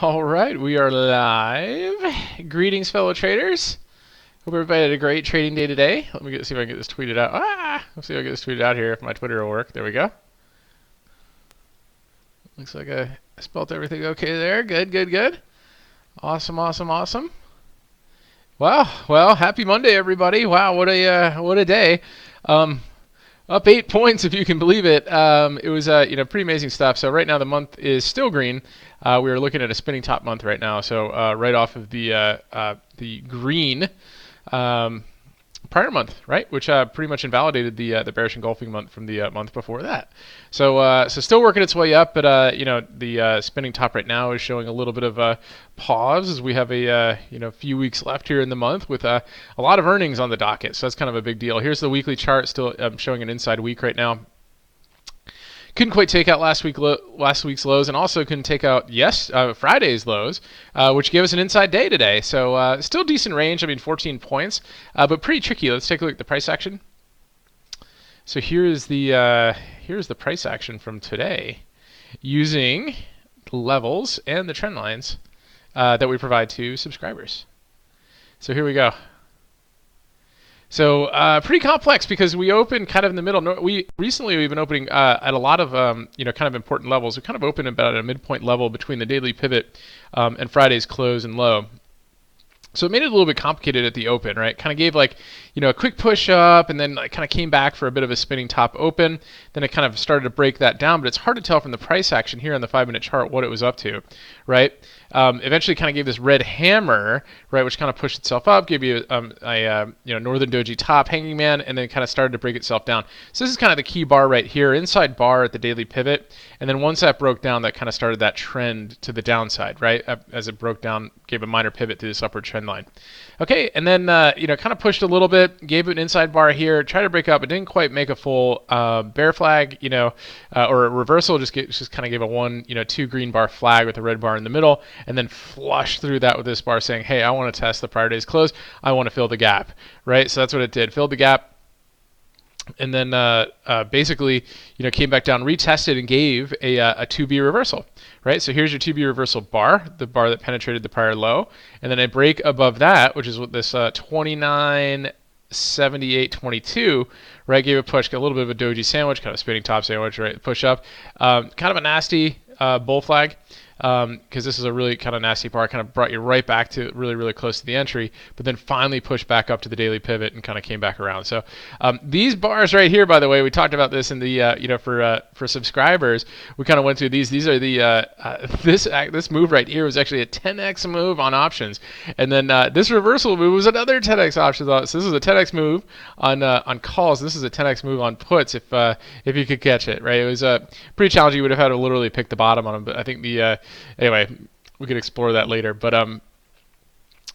All right, we are live. Greetings, fellow traders. Hope everybody had a great trading day today. Let me see if I can get this tweeted out. Let's see if I can get this tweeted out here if my Twitter will work. There we go. Looks like I spelled everything okay there. Good, good, good. Awesome, awesome, awesome. Wow, well, happy Monday, everybody. Wow, what a day. Up 8 points, if you can believe it. It was pretty amazing stuff. So right now the month is still green. We are looking at a spinning top month right now. So right off of the green prior month, right, which pretty much invalidated the bearish engulfing month from the month before that. So still working its way up, but the spinning top right now is showing a little bit of a pause as we have a few weeks left here in the month with a lot of earnings on the docket. So that's kind of a big deal. Here's the weekly chart, still showing an inside week right now. Couldn't quite take out last week's lows, and also couldn't take out Friday's lows, which gave us an inside day today. So still decent range. I mean, 14 points, but pretty tricky. Let's take a look at the price action. So here's the price action from today, using the levels and the trend lines that we provide to subscribers. So here we go. So pretty complex because we opened kind of in the middle. We've been opening at a lot of kind of important levels. We kind of opened about at a midpoint level between the daily pivot and Friday's close and low. So it made it a little bit complicated at the open, right? Kind of gave a quick push up and then kind of came back for a bit of a spinning top open. Then it kind of started to break that down, but it's hard to tell from the price action here on the 5-minute chart what it was up to, right? Eventually kind of gave this red hammer, right, which kind of pushed itself up, gave you a northern doji top, hanging man, and then kind of started to break itself down. So this is kind of the key bar right here, inside bar at the daily pivot. And then once that broke down, that kind of started that trend to the downside, right? As it broke down, gave a minor pivot to this upward trend line. Okay, and then kind of pushed a little bit, gave it an inside bar here, tried to break up, but didn't quite make a full bear flag, or a reversal. Just kind of gave a 2 green bar flag with a red bar in the middle, and then flushed through that with this bar saying, hey, I want to test the prior day's close. I want to fill the gap, right? So that's what it did. Filled the gap. And then basically, came back down, retested, and gave a 2B reversal, right? So here's your 2B reversal bar, the bar that penetrated the prior low, and then a break above that, which is what this 29.7822, right? Gave a push, got a little bit of a doji sandwich, kind of spinning top sandwich, right? Push up, kind of a nasty bull flag. Because this is a really kind of nasty bar, kind of brought you right back to really, really close to the entry, but then finally pushed back up to the daily pivot and kind of came back around. So these bars right here, by the way, we talked about this in the for subscribers. We kind of went through these. These are the this move right here was actually a 10x move on options, and then this reversal move was another 10x options. So this is a 10x move on calls. This is a 10x move on puts if you could catch it, right? It was pretty challenging. You would have had to literally pick the bottom on them, but I think anyway, we could explore that later. But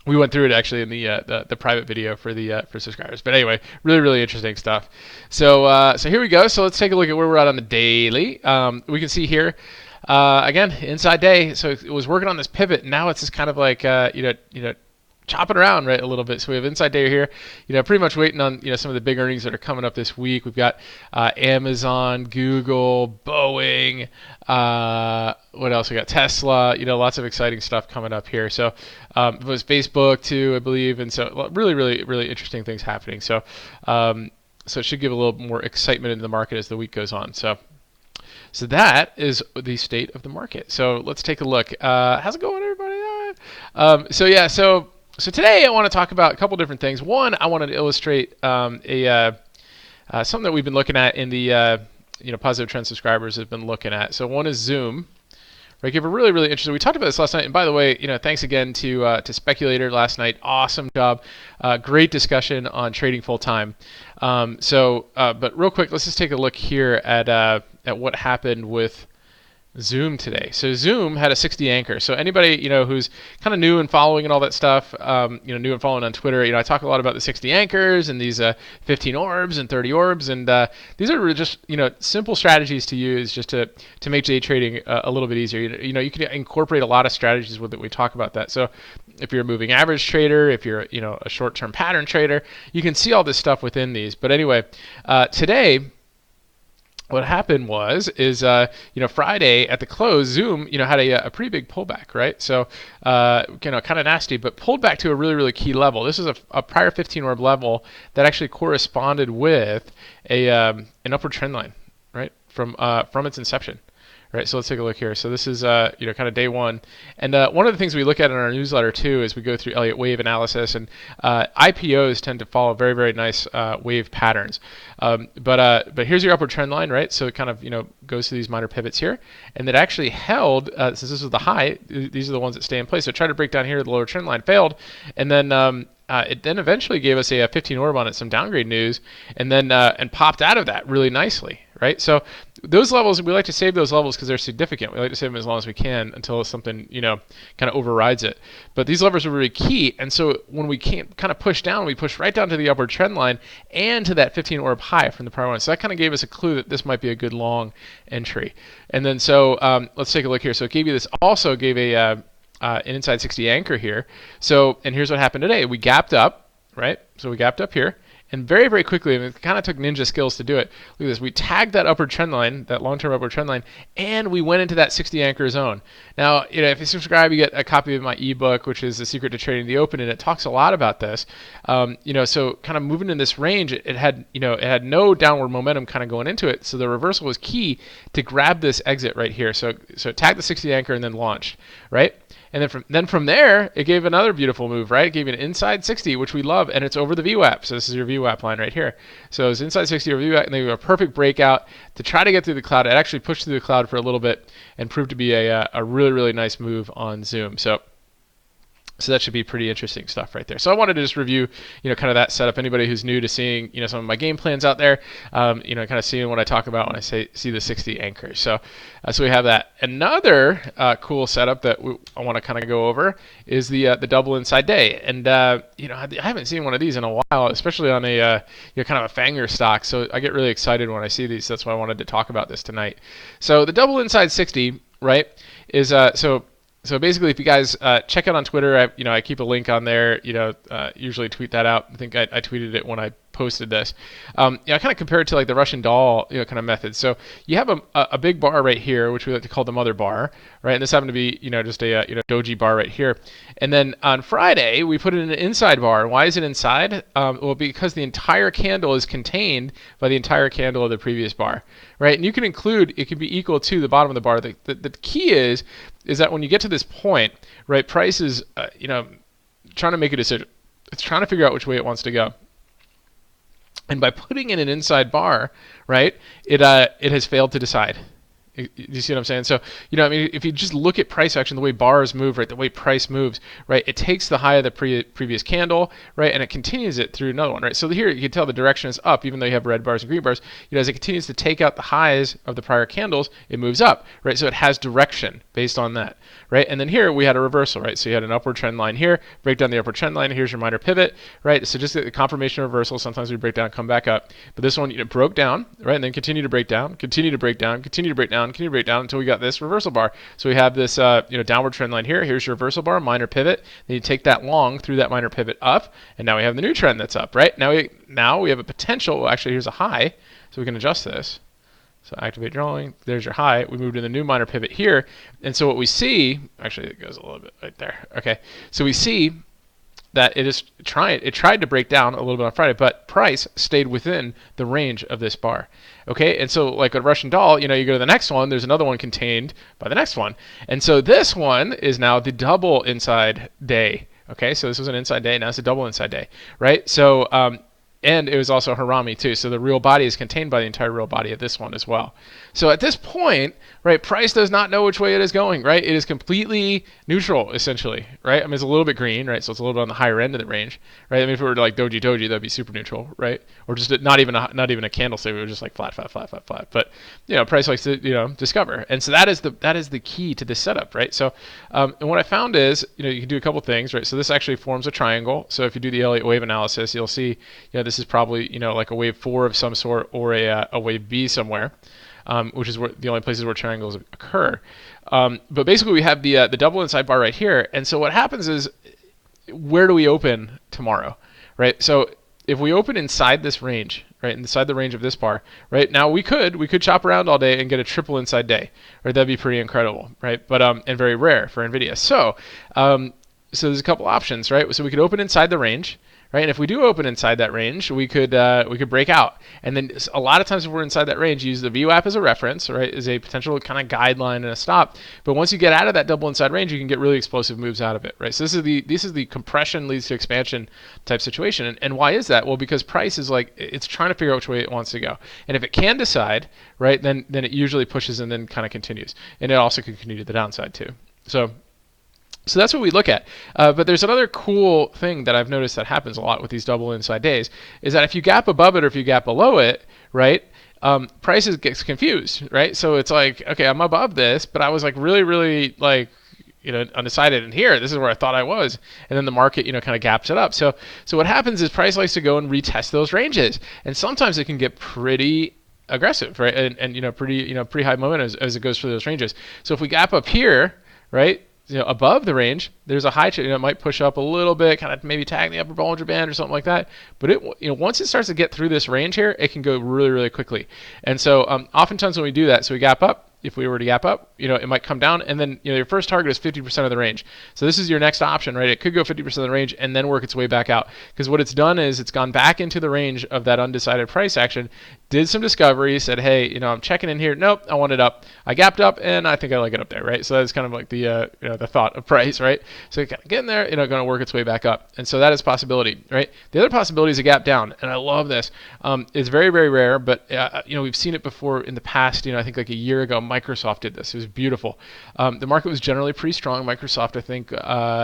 we went through it actually in the private video for subscribers. But anyway, really, really interesting stuff. So here we go. So let's take a look at where we're at on the daily. We can see here again inside day. So it was working on this pivot. Now it's just kind of like chopping around right a little bit. So we have inside day here, pretty much waiting on some of the big earnings that are coming up this week. We've got Amazon, Google, Boeing, what else? We got Tesla, lots of exciting stuff coming up here. So it was Facebook too, I believe, and so really, really, really interesting things happening. So it should give a little more excitement into the market as the week goes on. So that is the state of the market. So let's take a look. How's it going, everybody? So today I want to talk about a couple different things. One, I wanted to illustrate something that we've been looking at in the Positive Trend subscribers have been looking at. So one is Zoom. Right, give a really, really interesting. We talked about this last night, and by the way, thanks again to Speculator last night. Awesome job, great discussion on trading full time. But real quick, let's just take a look here at what happened with Zoom today. So Zoom had a 60 anchor. So anybody who's kind of new and following and all that stuff, new and following on Twitter, I talk a lot about the 60 anchors and these 15 orbs and 30 orbs, and these are just simple strategies to use just to make day trading a little bit easier. You can incorporate a lot of strategies with it. We talk about that. So if you're a moving average trader, if you're a short-term pattern trader, you can see all this stuff within these. But anyway, today what happened Friday at the close, Zoom, had a pretty big pullback, right? So, kind of nasty, but pulled back to a really, really key level. This is a prior 15 orb level that actually corresponded with an upward trend line, right? From its inception. Right, so let's take a look here. So this is kind of day one, and one of the things we look at in our newsletter too is we go through Elliott wave analysis, and IPOs tend to follow very, very nice wave patterns. But here's your upward trend line, right? So it kind of goes through these minor pivots here, and it actually held since this was the high. These are the ones that stay in place. So it tried to break down here, the lower trend line failed, and then it then eventually gave us a 15 orb on it, some downgrade news, and then and popped out of that really nicely, right? So those levels, we like to save those levels because they're significant. We like to save them as long as we can until something kind of overrides it. But these levels are really key, and so when we can't kind of push down, we push right down to the upward trend line and to that 15 orb high from the prior one. So that kind of gave us a clue that this might be a good long entry. And then so let's take a look here. So it gave you this, also gave an inside 60 anchor here. So, and here's what happened today. We gapped up, right? So we gapped up here, and very, very quickly, and it kind of took ninja skills to do it. Look at this. We tagged that upward trend line, that long-term upward trend line, and we went into that 60 anchor zone. Now, if you subscribe, you get a copy of my ebook, which is The Secret to Trading the Open, and it talks a lot about this. So kind of moving in this range, it had no downward momentum kind of going into it. So the reversal was key to grab this exit right here. So it tagged the 60 anchor and then launched, right? And then from there, it gave another beautiful move, right? It gave an inside 60, which we love, and it's over the VWAP. So this is your VWAP line right here. So it's inside 60 over VWAP, and they gave a perfect breakout to try to get through the cloud. It actually pushed through the cloud for a little bit and proved to be a really, really nice move on Zoom. So that should be pretty interesting stuff right there. So I wanted to just review, kind of that setup. Anybody who's new to seeing, some of my game plans out there, kind of seeing what I talk about when I see the 60 anchors. So we have that. Another cool setup that I want to kind of go over is the double inside day. And I haven't seen one of these in a while, especially on a kind of a fanger stock. So I get really excited when I see these. That's why I wanted to talk about this tonight. So the double inside 60, right, is So basically, if you guys check out on Twitter, I keep a link on there. Usually tweet that out. I think I tweeted it when I posted this. I kind of compare it to like the Russian doll, kind of method. So you have a big bar right here, which we like to call the mother bar, right? And this happened to be, just a doji bar right here. And then on Friday, we put it in an inside bar. Why is it inside? Well, because the entire candle is contained by the entire candle of the previous bar, right? And you can include, it can be equal to the bottom of the bar. The key is that when you get to this point, right, price is, trying to make a decision. It's trying to figure out which way it wants to go. And by putting in an inside bar, right, it has failed to decide. You see what I'm saying? So, if you just look at price action, the way bars move, right, the way price moves, right, it takes the high of the previous candle, right, and it continues it through another one, right? So here you can tell the direction is up, even though you have red bars and green bars. As it continues to take out the highs of the prior candles, it moves up, right? So it has direction based on that, right? And then here we had a reversal, right? So you had an upward trend line here, break down the upward trend line. Here's your minor pivot, right? So just the confirmation reversal. Sometimes we break down, come back up, but this one broke down, right, and then continue to break down, continue to break down, continue to break down. Continue to break down until we got this reversal bar. So we have this downward trend line here. Here's your reversal bar, minor pivot. Then you take that long through that minor pivot up, and now we have the new trend that's up, right? Now we have a potential. Well, actually, here's a high, so we can adjust this. So activate drawing. There's your high. We moved to the new minor pivot here, and so what we see, actually, it goes a little bit right there. Okay, so we see that it tried to break down a little bit on Friday, but price stayed within the range of this bar. Okay, and so like a Russian doll, you go to the next one, there's another one contained by the next one. And so this one is now the double inside day. Okay, so this was an inside day, now it's a double inside day, right? So, and it was also Harami too. So the real body is contained by the entire real body of this one as well. So at this point, right, price does not know which way it is going, right? It is completely neutral, essentially, right? I mean, it's a little bit green, right? So it's a little bit on the higher end of the range, right? I mean, if it were like doji, that'd be super neutral, right? Or just not even a candlestick, it was just like flat. But price likes to discover, and so that is the key to this setup, right? So and what I found is you can do a couple things, right? So this actually forms a triangle. So if you do the Elliott wave analysis, you'll see this is probably like a wave 4 of some sort or a wave B somewhere. Which is where the only places where triangles occur. But basically we have the double inside bar right here. And so what happens is, where do we open tomorrow, right? So if we open inside this range, right, inside the range of this bar, right? Now we could chop around all day and get a triple inside day, right? That'd be pretty incredible, right? But and very rare for NVIDIA. So there's a couple options, right? So we could open inside the range, right? And if we do open inside that range, we could break out. And then a lot of times if we're inside that range, use the VWAP as a reference, right? As a potential kind of guideline and a stop. But once you get out of that double inside range, you can get really explosive moves out of it, right? So this is the compression leads to expansion type situation. And why is that? Well, because price is like it's trying to figure out which way it wants to go. And if it can decide, right, then it usually pushes and then kind of continues. And it also can continue to the downside too. So that's what we look at. But there's another cool thing that I've noticed that happens a lot with these double inside days is that if you gap above it or if you gap below it, right, prices gets confused, right? So it's like, okay, I'm above this, but I was like really like, undecided in here. This is where I thought I was. And then the market, kind of gaps it up. So what happens is price likes to go and retest those ranges. And sometimes it can get pretty aggressive, right? And pretty high momentum as it goes through those ranges. So if we gap up here, right, above the range, there's a high chance, it might push up a little bit, kind of maybe tag the upper Bollinger Band or something like that. But once it starts to get through this range here, it can go really quickly. And so oftentimes when we do that, so we gap up, if we were to gap up, it might come down, and then your first target is 50% of the range. So this is your next option, right? It could go 50% of the range and then work its way back out. Because what it's done is it's gone back into the range of that undecided price action, did some discovery, said, hey, I'm checking in here. Nope, I want it up. I gapped up, and I think I like it up there, right? So that's kind of like the the thought of price, right? So kind of get in there, going to work its way back up, and so that is a possibility, right? The other possibility is a gap down, and I love this. It's very rare, but we've seen it before in the past. I think like a year ago, Microsoft did this. It was beautiful. The market was generally pretty strong. Microsoft, I think,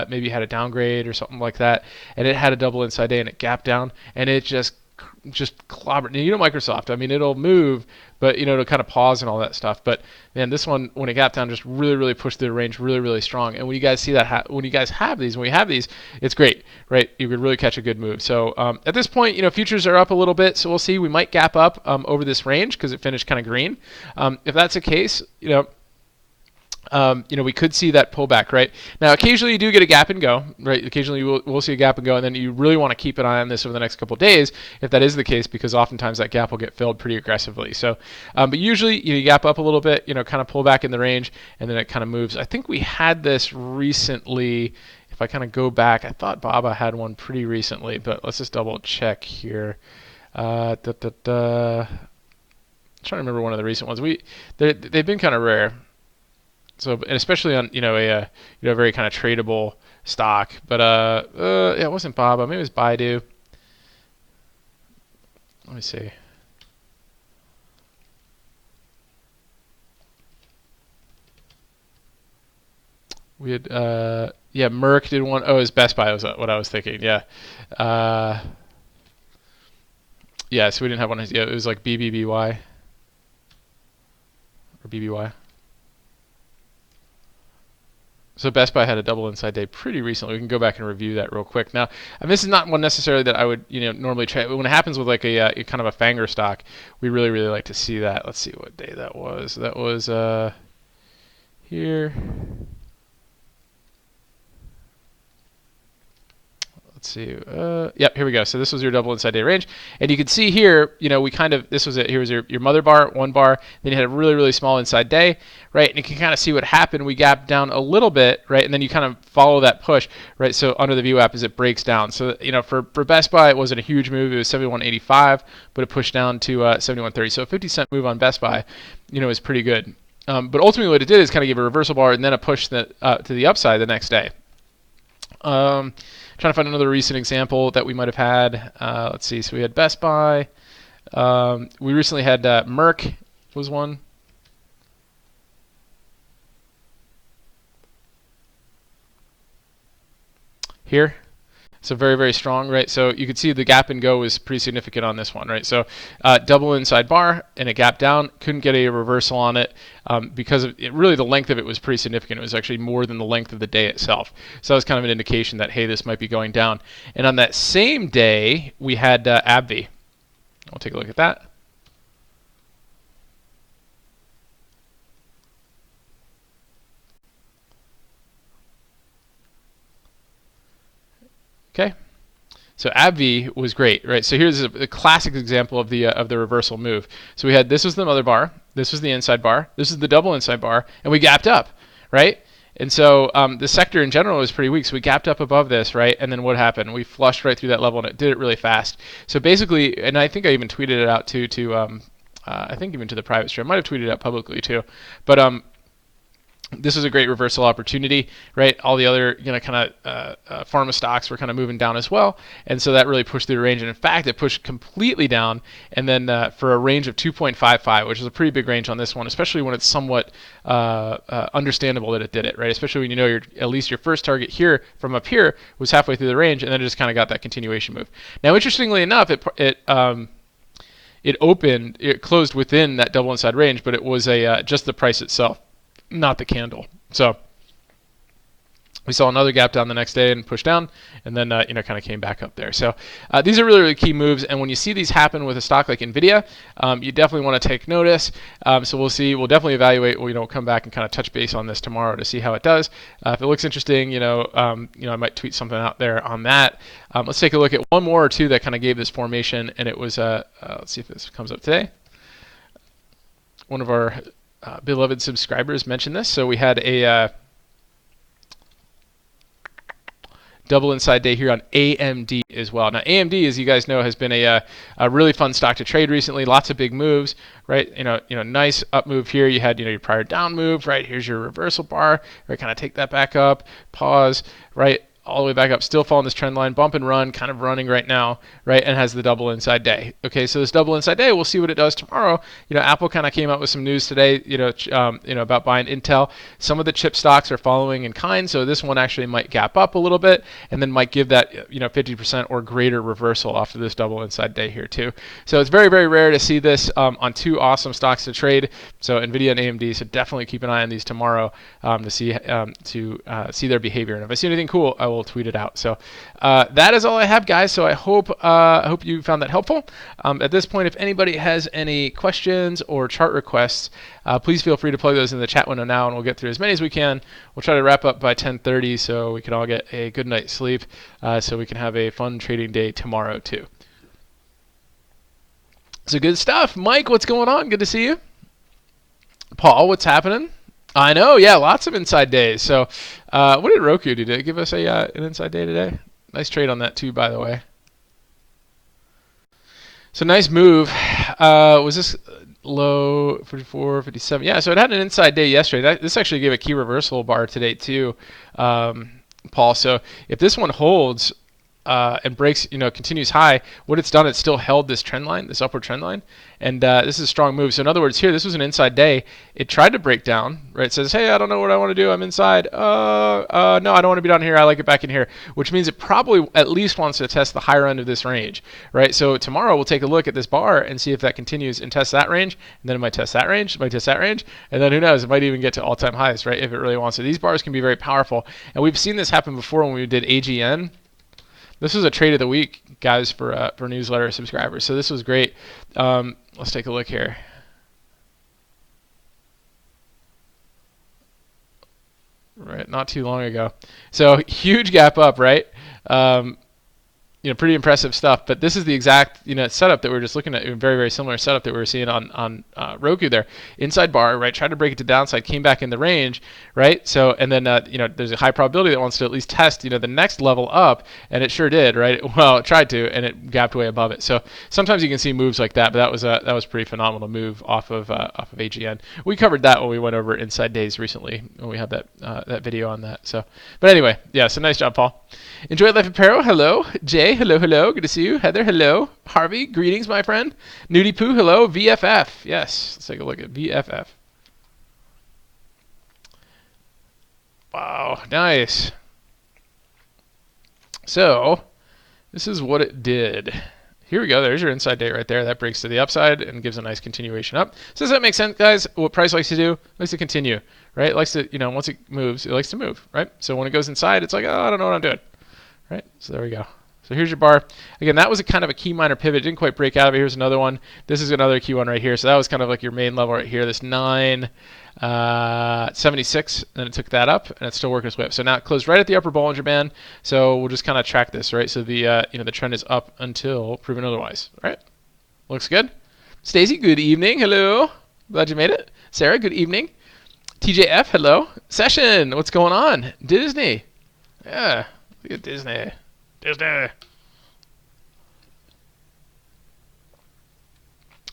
maybe had a downgrade or something like that, and it had a double inside day, and it gapped down, and it just clobbered. Microsoft, I mean, it'll move, but it'll kind of pause and all that stuff. But man, this one, when it gapped down, just really pushed the range really strong. And when you guys see that, when we have these, it's great, right? You could really catch a good move. So at this point, futures are up a little bit, so we'll see. We might gap up over this range because it finished kind of green. If that's the case, we could see that pullback, right? Now, occasionally you do get a gap and go, right? Occasionally we'll see a gap and go, and then you really want to keep an eye on this over the next couple of days if that is the case, because oftentimes that gap will get filled pretty aggressively. So, but usually you gap up a little bit, kind of pull back in the range, and then it kind of moves. I think we had this recently. If I kind of go back, I thought Baba had one pretty recently, but let's just double check here. I'm trying to remember one of the recent ones. They've been kind of rare. So, and especially on a very kind of tradable stock, but it wasn't Baba, maybe it was Baidu. Let me see. We had Merck did one. Oh, it was Best Buy was what I was thinking. Yeah. So we didn't have one. Yeah, it was like BBBY or BBY. So Best Buy had a double inside day pretty recently. We can go back and review that real quick. Now, this is not one necessarily that I would normally trade. When it happens with like a kind of a FANGR stock, we really like to see that. Let's see what day that was. That was here. Let's see. Yep, here we go. So this was your double inside day range, and you can see here, we kind of, this was it. Here was your mother bar, one bar. Then you had a really small inside day, right? And you can kind of see what happened. We gapped down a little bit, right? And then you kind of follow that push, right? So under the VWAP as it breaks down. So for Best Buy, it wasn't a huge move. It was 71.85, but it pushed down to 71.30. So a 50-cent move on Best Buy, is pretty good. But ultimately, what it did is kind of give a reversal bar and then a push to the upside the next day. Trying to find another recent example that we might have had. Let's see. So we had Best Buy. We recently had Merck was one. Here. So very strong, right? So you could see the gap and go was pretty significant on this one, right? So double inside bar and a gap down. Couldn't get a reversal on it because really the length of it was pretty significant. It was actually more than the length of the day itself. So that was kind of an indication that, hey, this might be going down. And on that same day, we had AbbVie. We'll take a look at that. Okay. So AbbVie was great, right? So here's a classic example of the reversal move. So we had, this was the mother bar, this was the inside bar, this is the double inside bar, and we gapped up, right? And so the sector in general was pretty weak, so we gapped up above this, right? And then what happened? We flushed right through that level, and it did it really fast. So basically, and I think I even tweeted it out too, to I think even to the private stream. I might have tweeted it out publicly too, but this is a great reversal opportunity, right? All the other, kind of pharma stocks were kind of moving down as well, and so that really pushed through the range. And in fact, it pushed completely down, and then for a range of 2.55, which is a pretty big range on this one, especially when it's somewhat understandable that it did it, right? Especially when you know at least your first target here from up here was halfway through the range, and then it just kind of got that continuation move. Now, interestingly enough, it closed within that double inside range, but it was just the price itself, not the candle. So we saw another gap down the next day and pushed down, and then kind of came back up there. So these are really, really key moves, and when you see these happen with a stock like NVIDIA, you definitely want to take notice. So we'll see. We'll definitely evaluate. We'll come back and kind of touch base on this tomorrow to see how it does. If it looks interesting, I might tweet something out there on that. Let's take a look at one more or two that kind of gave this formation, and it was let's see if this comes up today. One of our beloved subscribers mentioned this. So we had a double inside day here on AMD as well. Now AMD, as you guys know, has been a really fun stock to trade recently. Lots of big moves, right? Nice up move here. You had your prior down move, right? Here's your reversal bar, right? Kind of take that back up, pause, right? All the way back up, still following this trend line, bump and run, kind of running right now, right, and has the double inside day. Okay, so this double inside day, we'll see what it does tomorrow. Apple kind of came out with some news today, about buying Intel. Some of the chip stocks are following in kind, so this one actually might gap up a little bit, and then might give that 50% or greater reversal off of this double inside day here too. So it's very, very rare to see this on two awesome stocks to trade. So NVIDIA and AMD. So definitely keep an eye on these tomorrow to see their behavior. And if I see anything cool, I will tweet it out. So that is all I have, guys. So I hope you found that helpful. At this point, if anybody has any questions or chart requests, please feel free to plug those in the chat window now, and we'll get through as many as we can. We'll try to wrap up by 10:30 so we can all get a good night's sleep, so we can have a fun trading day tomorrow too. So good stuff. Mike, what's going on? Good to see you. Paul, what's happening? I know, yeah, lots of inside days. So what did Roku do? Did it give us an inside day today? Nice trade on that too, by the way. So nice move. Was this low 54, 57? Yeah, so it had an inside day yesterday. This actually gave a key reversal bar today too, Paul. So if this one holds and breaks, continues high, what it's done, it's still held this trend line, this upward trend line, and this is a strong move. So in other words, here, this was an inside day. It tried to break down, right? It says, hey, I don't know what I want to do. I'm inside. No, I don't want to be down here. I like it back in here, which means it probably at least wants to test the higher end of this range, right? So tomorrow we'll take a look at this bar and see if that continues and tests that range, and then it might test that range, it might test that range, and then who knows, it might even get to all-time highs, right, if it really wants to. These bars can be very powerful, and we've seen this happen before when we did AGN. This was a trade of the week, guys, for newsletter subscribers. So this was great. Let's take a look here. Right, not too long ago. So huge gap up, right? Pretty impressive stuff. But this is the exact setup that we were just looking at. A very, very similar setup that we were seeing on Roku there. Inside bar, right? Tried to break it to downside, came back in the range, right? So and then there's a high probability that wants to at least test the next level up, and it sure did, right? Well, it tried to, and it gapped way above it. So sometimes you can see moves like that, but that was a pretty phenomenal move off of AGN. We covered that when we went over inside days recently when we had that video on that. So, but anyway, yeah. So nice job, Paul. Enjoy Life Apparel. Hello, Jay. Hello, hello. Good to see you. Heather, hello. Harvey, greetings, my friend. Nudie Poo, hello. VFF. Yes, let's take a look at VFF. Wow, nice. So, this is what it did. Here we go. There's your inside day right there. That breaks to the upside and gives a nice continuation up. So does that make sense, guys? What price likes to do? It likes to continue, right? It likes to, once it moves, it likes to move, right? So when it goes inside, it's like, oh, I don't know what I'm doing, right? So there we go. So here's your bar. Again, that was a kind of a key minor pivot. It didn't quite break out of it. Here's another one. This is another key one right here. So that was kind of like your main level right here. This 976, and then it took that up, and it's still working its way up. So now it closed right at the upper Bollinger Band. So we'll just kind of track this, right? So the the trend is up until proven otherwise. All right, looks good. Stacy, good evening. Hello. Glad you made it. Sarah, good evening. TJF, hello. Session, what's going on? Disney. Yeah, look at Disney. Disney.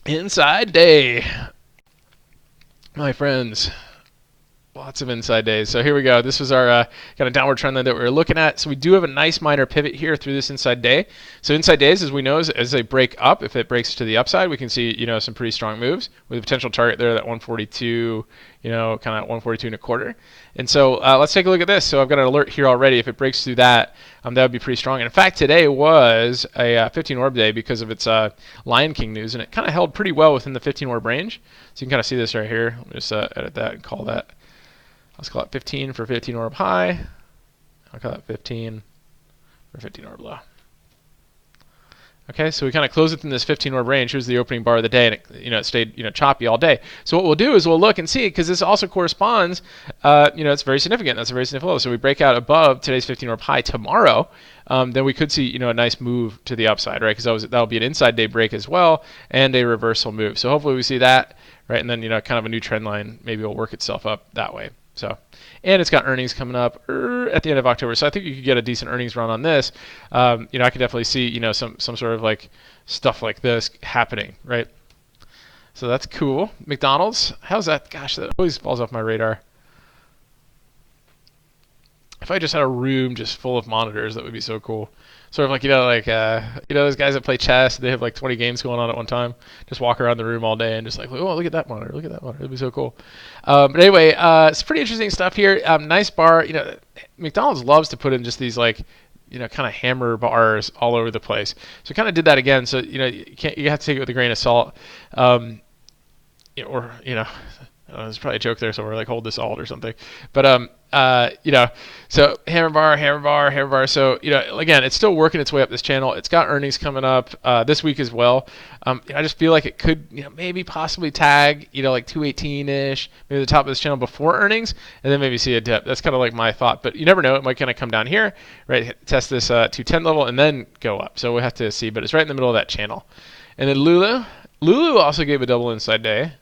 Inside day. My friends. Lots of inside days. So here we go. This was our kind of downward trend line that we were looking at. So we do have a nice minor pivot here through this inside day. So inside days, as we know, as they break up, if it breaks to the upside, we can see some pretty strong moves with a potential target there, that 142, kind of 142 and a quarter. And so let's take a look at this. So I've got an alert here already. If it breaks through that, that would be pretty strong. And in fact, today was a 15 orb day because of its Lion King news, and it kind of held pretty well within the 15 orb range. So you can kind of see this right here. Let me just edit that and call that. Let's call it 15 for 15 orb high. I'll call it 15 for 15 orb low. Okay, so we kind of closed within this 15 orb range. Here's the opening bar of the day, and it stayed choppy all day. So what we'll do is we'll look and see, because this also corresponds. It's very significant. That's a very significant level. So we break out above today's 15 orb high tomorrow. Then we could see a nice move to the upside, right? Because that'll be an inside day break as well, and a reversal move. So hopefully we see that, right? And then kind of a new trend line maybe will work itself up that way. So, and it's got earnings coming up at the end of October, so I think you could get a decent earnings run on this. I could definitely see some sort of like stuff like this happening, right? So that's cool. McDonald's, how's that? Gosh, that always falls off my radar. If I just had a room just full of monitors, that would be so cool. Sort of like those guys that play chess. They have like 20 games going on at one time. Just walk around the room all day and just like, oh, look at that monitor, look at that monitor. It'd be so cool. But anyway, it's pretty interesting stuff here. Nice bar. McDonald's loves to put in just these like, kind of hammer bars all over the place. So kind of did that again. So you have to take it with a grain of salt. There's probably a joke there somewhere, like hold this alt or something. But so hammer bar. So again, it's still working its way up this channel. It's got earnings coming up this week as well. I just feel like it could maybe possibly tag like 218-ish, maybe the top of this channel before earnings, and then maybe see a dip. That's kind of like my thought, but you never know. It might kind of come down here, right? Test this 210 level and then go up. So we'll have to see, but it's right in the middle of that channel. And then Lulu also gave a double inside day.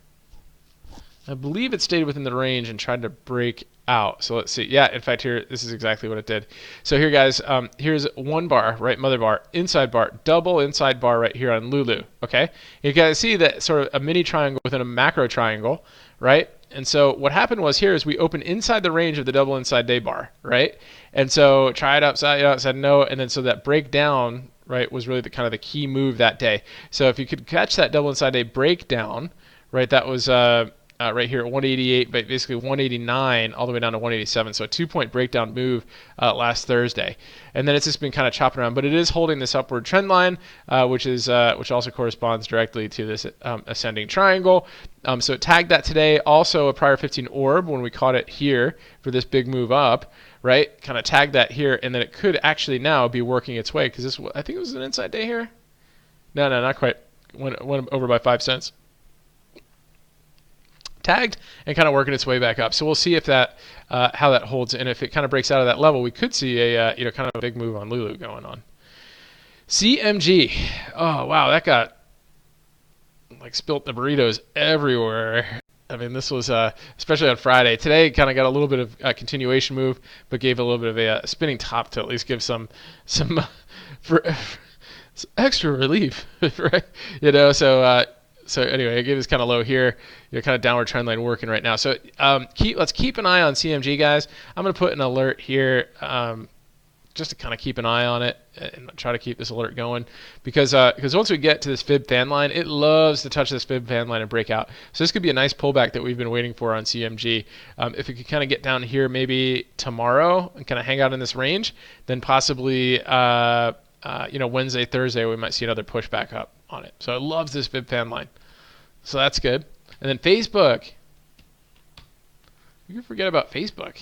I believe it stayed within the range and tried to break out. So let's see. Yeah, in fact, here, this is exactly what it did. So here, guys, here's one bar, right, mother bar, inside bar, double inside bar right here on Lulu, okay? You guys see that sort of a mini triangle within a macro triangle, right? And so what happened was here is we opened inside the range of the double inside day bar, right? And so try it outside, no, and then so that breakdown, right, was really the kind of the key move that day. So if you could catch that double inside day breakdown, right, that was right here at 188, but basically 189 all the way down to 187. So a 2-point breakdown move last Thursday, and then it's just been kind of chopping around. But it is holding this upward trend line, which also corresponds directly to this ascending triangle. So it tagged that today. Also a prior 15 orb when we caught it here for this big move up, right? Kind of tagged that here, and then it could actually now be working its way because I think it was an inside day here. No, not quite. Went over by 5 cents. Tagged and kind of working its way back up. So we'll see if that how that holds, and if it kind of breaks out of that level, we could see a kind of a big move on Lulu going on. CMG. Oh wow, that got like spilt the burritos everywhere. I mean, this was especially on Friday. Today kind of got a little bit of a continuation move, but gave a little bit of a spinning top to at least give some extra relief, right? So anyway, it gave us kind of low here, kind of downward trend line working right now. So let's keep an eye on CMG, guys. I'm going to put an alert here just to kind of keep an eye on it and try to keep this alert going because once we get to this fib fan line, it loves to touch this fib fan line and break out. So this could be a nice pullback that we've been waiting for on CMG. If it could kind of get down here maybe tomorrow and kind of hang out in this range, then possibly Wednesday, Thursday, we might see another pushback up on it. So it loves this fib fan line. So that's good. And then Facebook. You can forget about Facebook.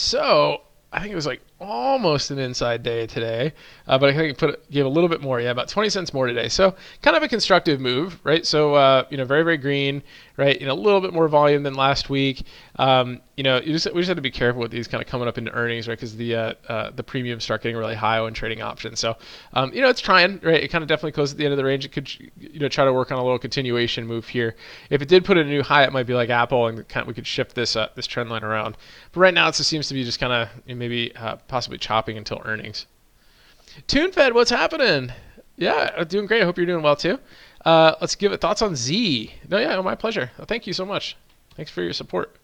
So I think it was like almost an inside day today, but I think it gave a little bit more. Yeah, about 20 cents more today. So kind of a constructive move, right? So very very green, right? A little bit more volume than last week. We just have to be careful with these kind of coming up into earnings, right? Because the premiums start getting really high when trading options. So it's trying, right? It kind of definitely closed at the end of the range. It could try to work on a little continuation move here. If it did put in a new high, it might be like Apple, and we could shift this trend line around. But right now, it just seems to be just kind of maybe possibly chopping until earnings. TuneFed, what's happening? Yeah, doing great. I hope you're doing well too. Let's give it thoughts on Z. No, yeah, my pleasure. Thank you so much. Thanks for your support.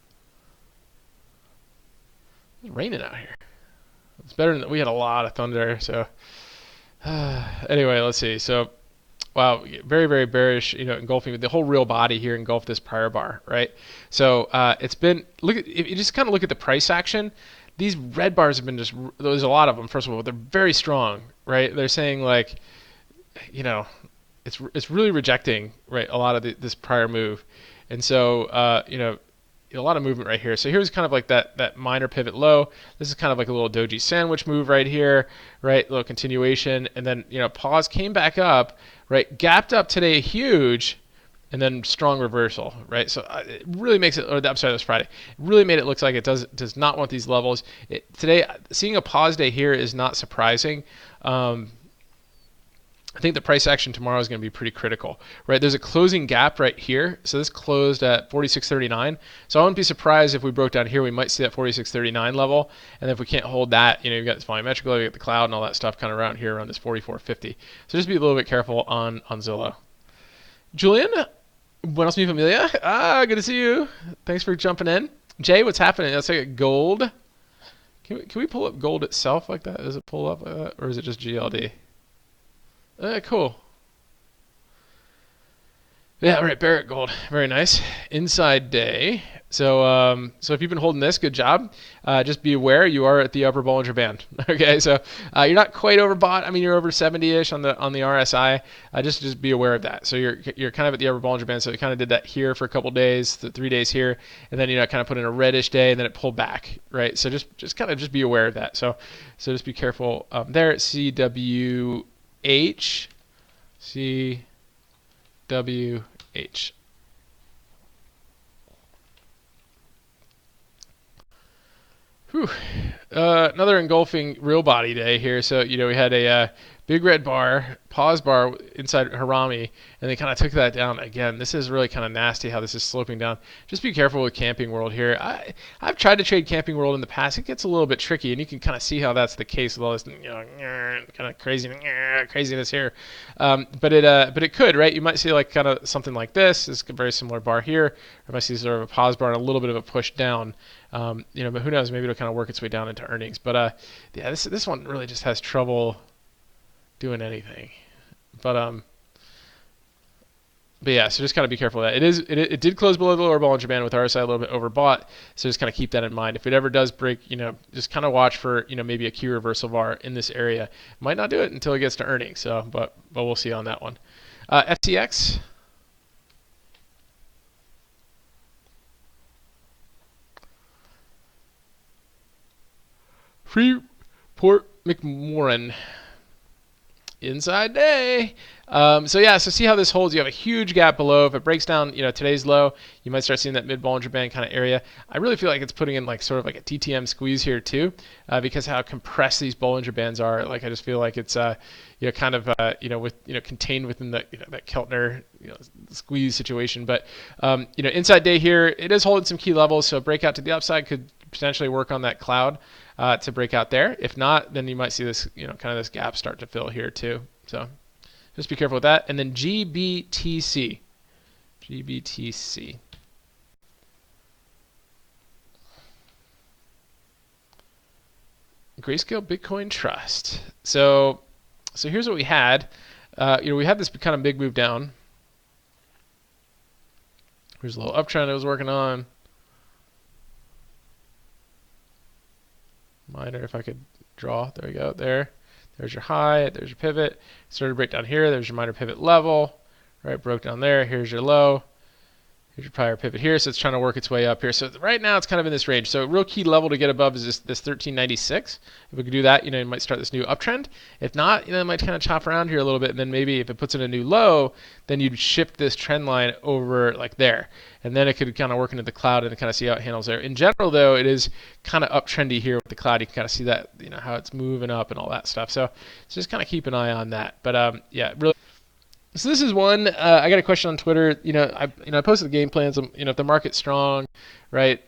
It's raining out here. It's better than we had a lot of thunder. So anyway, let's see. So wow, very very bearish. Engulfing the whole real body here engulfed this prior bar, right? So it's been if you just kind of look at the price action. These red bars have been there's a lot of them. First of all, but they're very strong, right? They're saying like, it's really rejecting, right, a lot of this prior move, and so a lot of movement right here. So here's kind of like that minor pivot low. This is kind of like a little doji sandwich move right here, right? A little continuation, and then pause, came back up, right? Gapped up today, huge. And then strong reversal, right? So it really makes it, I'm sorry, that was Friday. It really made it look like it does not want these levels. Today, seeing a pause day here is not surprising. I think the price action tomorrow is going to be pretty critical, right? There's a closing gap right here. So this closed at 46.39. So I wouldn't be surprised if we broke down here. We might see that 46.39 level. And if we can't hold that, you've got this volumetric level, you got the cloud and all that stuff kind of around here around this 44.50. So just be a little bit careful on Zillow. Julian? Buenos mi familia. Good to see you. Thanks for jumping in. Jay, what's happening? Let's take gold. Can we pull up gold itself like that? Does it pull up like that? Or is it just GLD? Cool. Yeah, right, Barrett Gold. Very nice. Inside day. So if you've been holding this, good job. Just be aware you are at the upper Bollinger Band. Okay, so you're not quite overbought. I mean, you're over 70-ish on the RSI. Just be aware of that. So you're kind of at the upper Bollinger Band. So you kind of did that here for a couple days, 3 days here, and then kind of put in a reddish day, and then it pulled back, right? So just kind of just be aware of that. So just be careful there at CWH. CWH. Whew. Another engulfing real body day here. So we had a big red bar, pause bar inside Harami, and they kind of took that down again. This is really kind of nasty how this is sloping down. Just be careful with Camping World here. I've tried to trade Camping World in the past. It gets a little bit tricky, and you can kind of see how that's the case with all this kind of craziness here. But it could, right? You might see like kind of something like this. This is a very similar bar here. Or you might see sort of a pause bar and a little bit of a push down. But who knows? Maybe it'll kind of work its way down into earnings. But yeah, this one really just has trouble doing anything. But yeah, so just kind of be careful of that. It did close below the lower Bollinger Band with RSI a little bit overbought. So just kind of keep that in mind. If it ever does break, just kind of watch for maybe a key reversal bar in this area. Might not do it until it gets to earnings. So but we'll see on that one. FTX. Freeport McMoran. Inside day. So see how this holds. You have a huge gap below. If it breaks down, today's low, you might start seeing that mid Bollinger Band kind of area. I really feel like it's putting in like sort of like a TTM squeeze here too, because how compressed these Bollinger Bands are. Like I just feel like it's kind of contained within the that Keltner squeeze situation. But inside day here, it is holding some key levels. So breakout to the upside could potentially work on that cloud to break out there. If not, then you might see this kind of this gap start to fill here too. So just be careful with that. And then GBTC. Grayscale Bitcoin Trust. So here's what we had. We had this kind of big move down. Here's a little uptrend I was working on. Minor, if I could draw. There we go. There's your high. There's your pivot. Started to break down here. There's your minor pivot level. Right, broke down there. Here's your low. Here's your prior pivot here, so it's trying to work its way up here. So right now it's kind of in this range. So a real key level to get above is this 1396. If we could do that, you might start this new uptrend. If not, it might kind of chop around here a little bit, and then maybe if it puts in a new low, then you'd shift this trend line over like there. And then it could kind of work into the cloud and kind of see how it handles there. In general, though, it is kind of uptrendy here with the cloud. You can kind of see that, how it's moving up and all that stuff. So just kind of keep an eye on that. But yeah, really. So this is one. I got a question on Twitter. I posted the game plans. If the market's strong, right?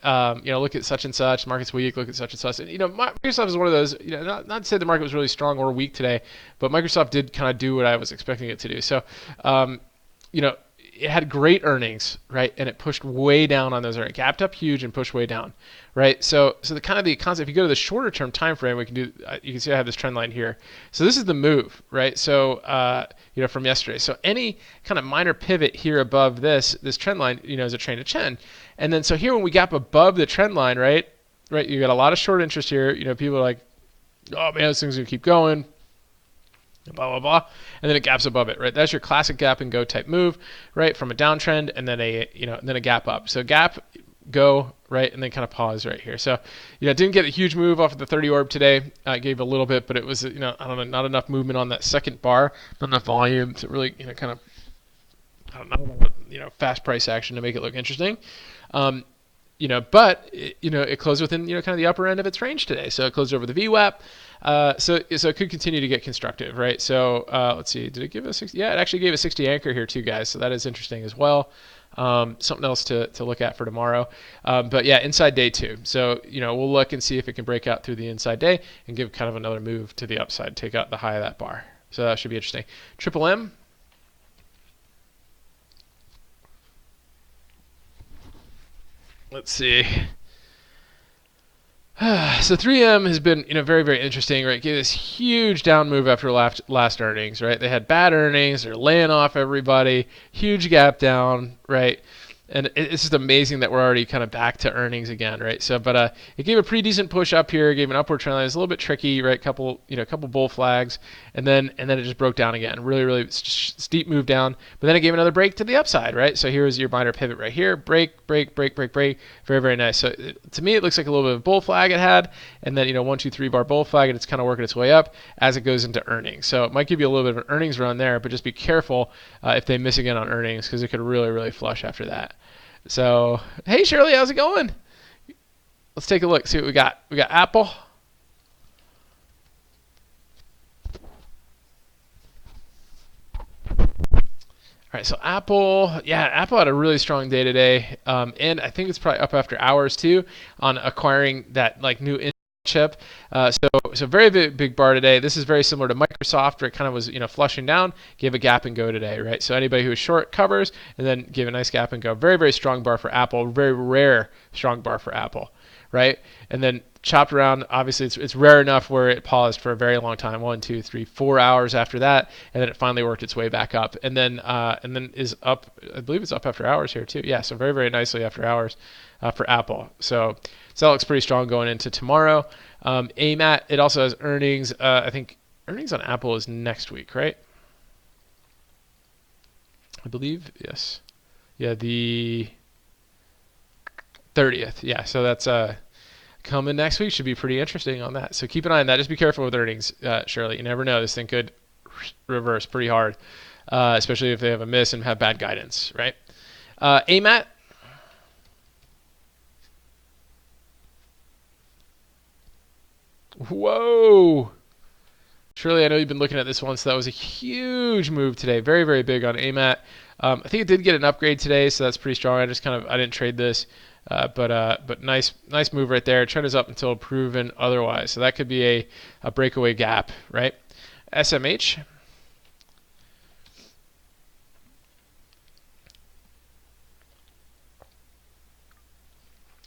Look at such and such. Market's weak. Look at such and such. And, Microsoft is one of those. Not to say the market was really strong or weak today, but Microsoft did kind of do what I was expecting it to do. So, it had great earnings, right? And it pushed way down on those earnings, gapped up huge and pushed way down, right? So the concept, if you go to the shorter term time frame, we can do. You can see I have this trend line here. So this is the move, right? So from yesterday. So any kind of minor pivot here above this trend line, is a train to trend. And then so here when we gap above the trend line, right, you got a lot of short interest here. People are like, oh man, this thing's gonna keep going. Blah blah blah, and then it gaps above it, right? That's your classic gap and go type move, right? From a downtrend and then a gap up. So gap, go, right, and then kind of pause right here. So didn't get a huge move off of the 30 orb today. Gave a little bit, but it was I don't know, not enough movement on that second bar, not enough volume to really kind of fast price action to make it look interesting. But it closed within kind of the upper end of its range today. So it closed over the VWAP. So it could continue to get constructive, right? So let's see, did it give a 60? Yeah, it actually gave a 60 anchor here too, guys. So that is interesting as well. Something else to look at for tomorrow. But yeah, inside day 2. So we'll look and see if it can break out through the inside day and give kind of another move to the upside, take out the high of that bar. So that should be interesting. Triple M. Let's see. So 3M has been, very, very interesting, right? Gave this huge down move after last earnings, right? They had bad earnings. They're laying off everybody. Huge gap down, right? And it's just amazing that we're already kind of back to earnings again, right? So, but it gave a pretty decent push up here. Gave an upward trend line. It's a little bit tricky, right? Couple bull flags, and then it just broke down again. Really, really steep move down. But then it gave another break to the upside, right? So here's your minor pivot right here. Break, break, break, break, break. Very, very nice. So to me, it looks like a little bit of bull flag it had, and then 1, 2, 3 bar bull flag, and it's kind of working its way up as it goes into earnings. So it might give you a little bit of an earnings run there, but just be careful if they miss again on earnings because it could really, really flush after that. So, hey Shirley, how's it going? Let's take a look, see what we got. We got Apple. All right, so Apple had a really strong day today, and I think it's probably up after hours too on acquiring that new chip. So very big bar today. This is very similar to Microsoft, where it kind of was flushing down, gave a gap and go today, right? So anybody who was short covers and then gave a nice gap and go. Very, very strong bar for Apple. Very rare strong bar for Apple, right? And then chopped around. Obviously, it's rare enough where it paused for a very long time, 1, 2, 3, 4 hours after that, and then it finally worked its way back up, and then is up. I believe it's up after hours here too. Yeah, so very, very nicely after hours for Apple. So that looks pretty strong going into tomorrow. AMAT, it also has earnings. I think earnings on Apple is next week, right? I believe, yes. Yeah, the 30th. Yeah, so that's coming next week. Should be pretty interesting on that. So keep an eye on that. Just be careful with earnings, Shirley. You never know. This thing could reverse pretty hard, especially if they have a miss and have bad guidance, right? AMAT. Whoa. Shirley, I know you've been looking at this one, so that was a huge move today. Very, very big on AMAT. I think it did get an upgrade today, so that's pretty strong. I didn't trade this, but nice move right there. Trend is up until proven otherwise, so that could be a breakaway gap, right? SMH.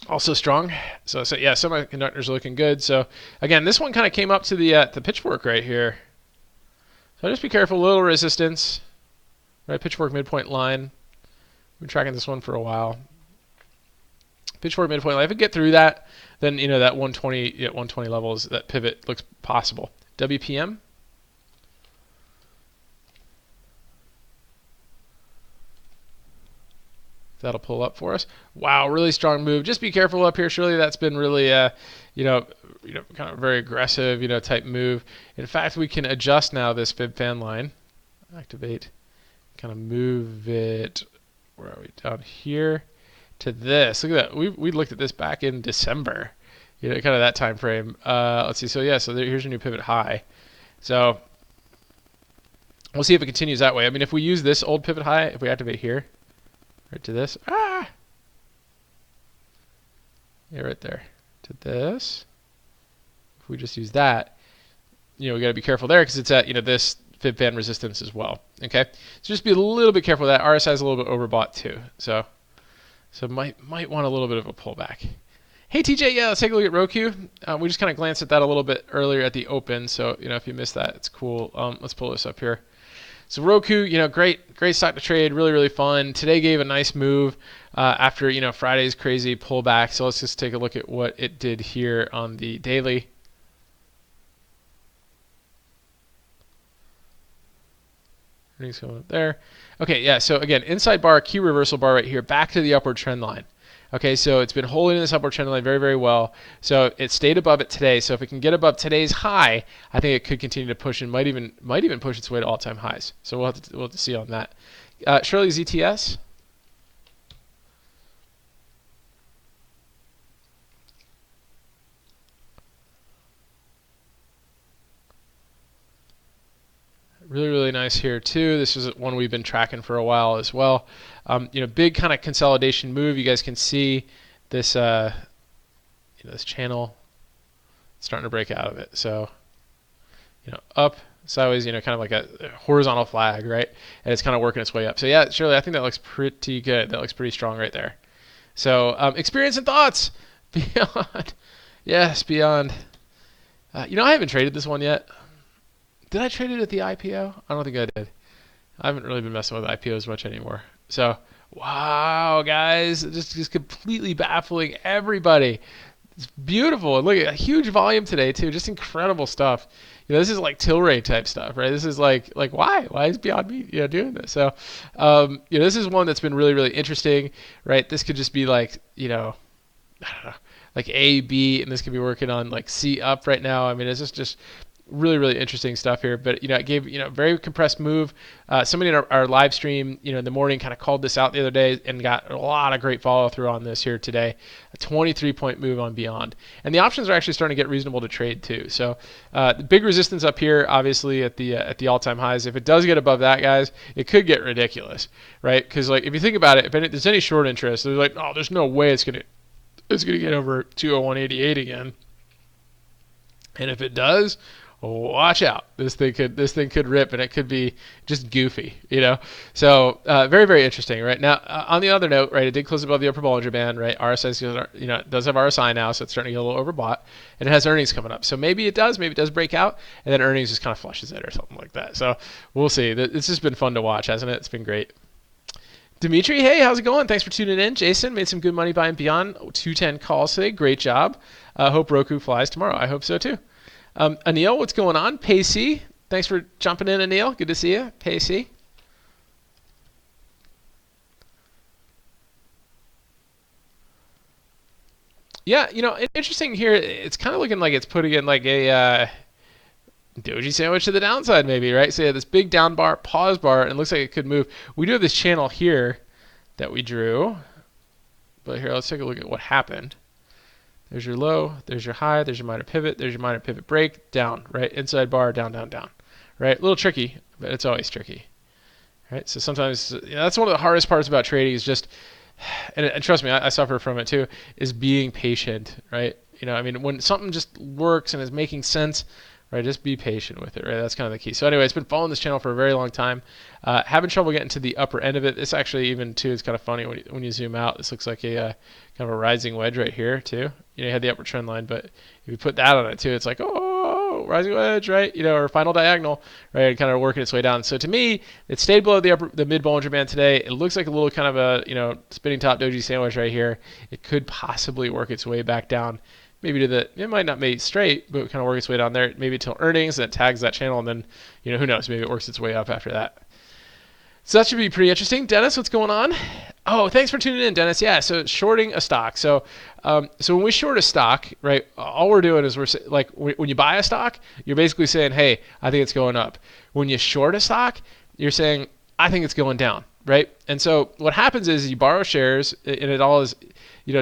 Also strong. So yeah, semiconductors are looking good. So again, this one kind of came up to the pitchfork right here. So just be careful. Little resistance, right? Pitchfork midpoint line. We've been tracking this one for a while. Pitchfork midpoint line. If we get through that, then that 120 levels, that pivot looks possible. WPM. That'll pull up for us. Wow, really strong move. Just be careful up here. Surely that's been really, kind of very aggressive, type move. In fact, we can adjust now this fib fan line. Activate. Kind of move it. Where are we? Down here to this. Look at that. We looked at this back in December. Kind of that time frame. Let's see. So yeah. So here's your new pivot high. So we'll see if it continues that way. I mean, if we use this old pivot high, if we activate here. Right to this. Yeah, right there. To this. If we just use that, we got to be careful there because it's at, this fib fan resistance as well. Okay? So just be a little bit careful with that. RSI is a little bit overbought too. So might want a little bit of a pullback. Hey TJ, yeah, let's take a look at Roku. We just kind of glanced at that a little bit earlier at the open. So, if you missed that, it's cool. Let's pull this up here. So Roku, great stock to trade, really, really fun. Today gave a nice move after, Friday's crazy pullback. So let's just take a look at what it did here on the daily. Earnings going up there. Okay, yeah, so again, inside bar, key reversal bar right here, back to the upward trend line. Okay, so it's been holding this upward trend line very, very well. So it stayed above it today. So if it can get above today's high, I think it could continue to push and might even push its way to all-time highs. So we'll have to see on that. Shirley's ETS. Really, really nice here too. This is one we've been tracking for a while as well. Big kind of consolidation move. You guys can see this, this channel starting to break out of it. So, up, sideways, kind of like a horizontal flag, right? And it's kind of working its way up. So yeah, Shirley, I think that looks pretty good. That looks pretty strong right there. So, experience and thoughts beyond. Yes, beyond. I haven't traded this one yet. Did I trade it at the IPO? I don't think I did. I haven't really been messing with IPOs much anymore. So, wow, guys, just completely baffling everybody. It's beautiful. And look at a huge volume today too. Just incredible stuff. This is like Tilray type stuff, right? This is like why? Why is Beyond Meat doing this? So, this is one that's been really, really interesting, right? This could just be like, I don't know, like A, B, and this could be working on like C up right now. I mean, it's just really, really interesting stuff here. But, it gave, very compressed move. Somebody in our live stream, in the morning kind of called this out the other day and got a lot of great follow through on this here today. A 23-point move on Beyond. And the options are actually starting to get reasonable to trade too. So the big resistance up here, obviously at the all-time highs. If it does get above that, guys, it could get ridiculous, right? Because if you think about it, if there's any short interest, they're like, oh, there's no way it's gonna get over 201.88 again. And if it does, watch out. This thing could rip, and it could be just goofy, So very, very interesting, right? Now, on the other note, right, it did close above the upper Bollinger Band, right? RSI, it does have RSI now, so it's starting to get a little overbought, and it has earnings coming up. So maybe it does break out, and then earnings just kind of flushes it or something like that. So we'll see. It's just been fun to watch, hasn't it? It's been great. Dimitri, hey, how's it going? Thanks for tuning in. Jason made some good money buying Beyond 210 calls today. Great job. Hope Roku flies tomorrow. I hope so too. Anil, what's going on? Pacey, thanks for jumping in, Anil. Good to see you. Pacey. Yeah, interesting here. It's kind of looking like it's putting in like a doji sandwich to the downside maybe, right? So yeah, this big down bar, pause bar, and it looks like it could move. We do have this channel here that we drew. But here, let's take a look at what happened. There's your low, there's your high, there's your minor pivot, there's your minor pivot break, down, right? Inside bar, down, down, down, right? A little tricky, but it's always tricky, right? So sometimes, that's one of the hardest parts about trading is just, and trust me, I suffer from it too, is being patient, right? When something just works and is making sense, right, just be patient with it, right? That's kind of the key. So anyway, it's been following this channel for a very long time. Having trouble getting to the upper end of it. This actually even too is kind of funny when you zoom out. This looks like a kind of a rising wedge right here too. You had the upper trend line, but if you put that on it too, it's like, oh, rising wedge, right? Or final diagonal, right? Kind of working its way down. So to me, it stayed below the mid Bollinger Band today. It looks like a little kind of a spinning top doji sandwich right here. It could possibly work its way back down. Maybe it might not be straight, but kind of work its way down there, maybe till earnings, and it tags that channel, and then, who knows, maybe it works its way up after that. So that should be pretty interesting. Dennis, what's going on? Oh, thanks for tuning in, Dennis. Yeah, so shorting a stock. So when we short a stock, right, all we're doing is like when you buy a stock, you're basically saying, hey, I think it's going up. When you short a stock, you're saying, I think it's going down, right? And so what happens is you borrow shares, and it all is,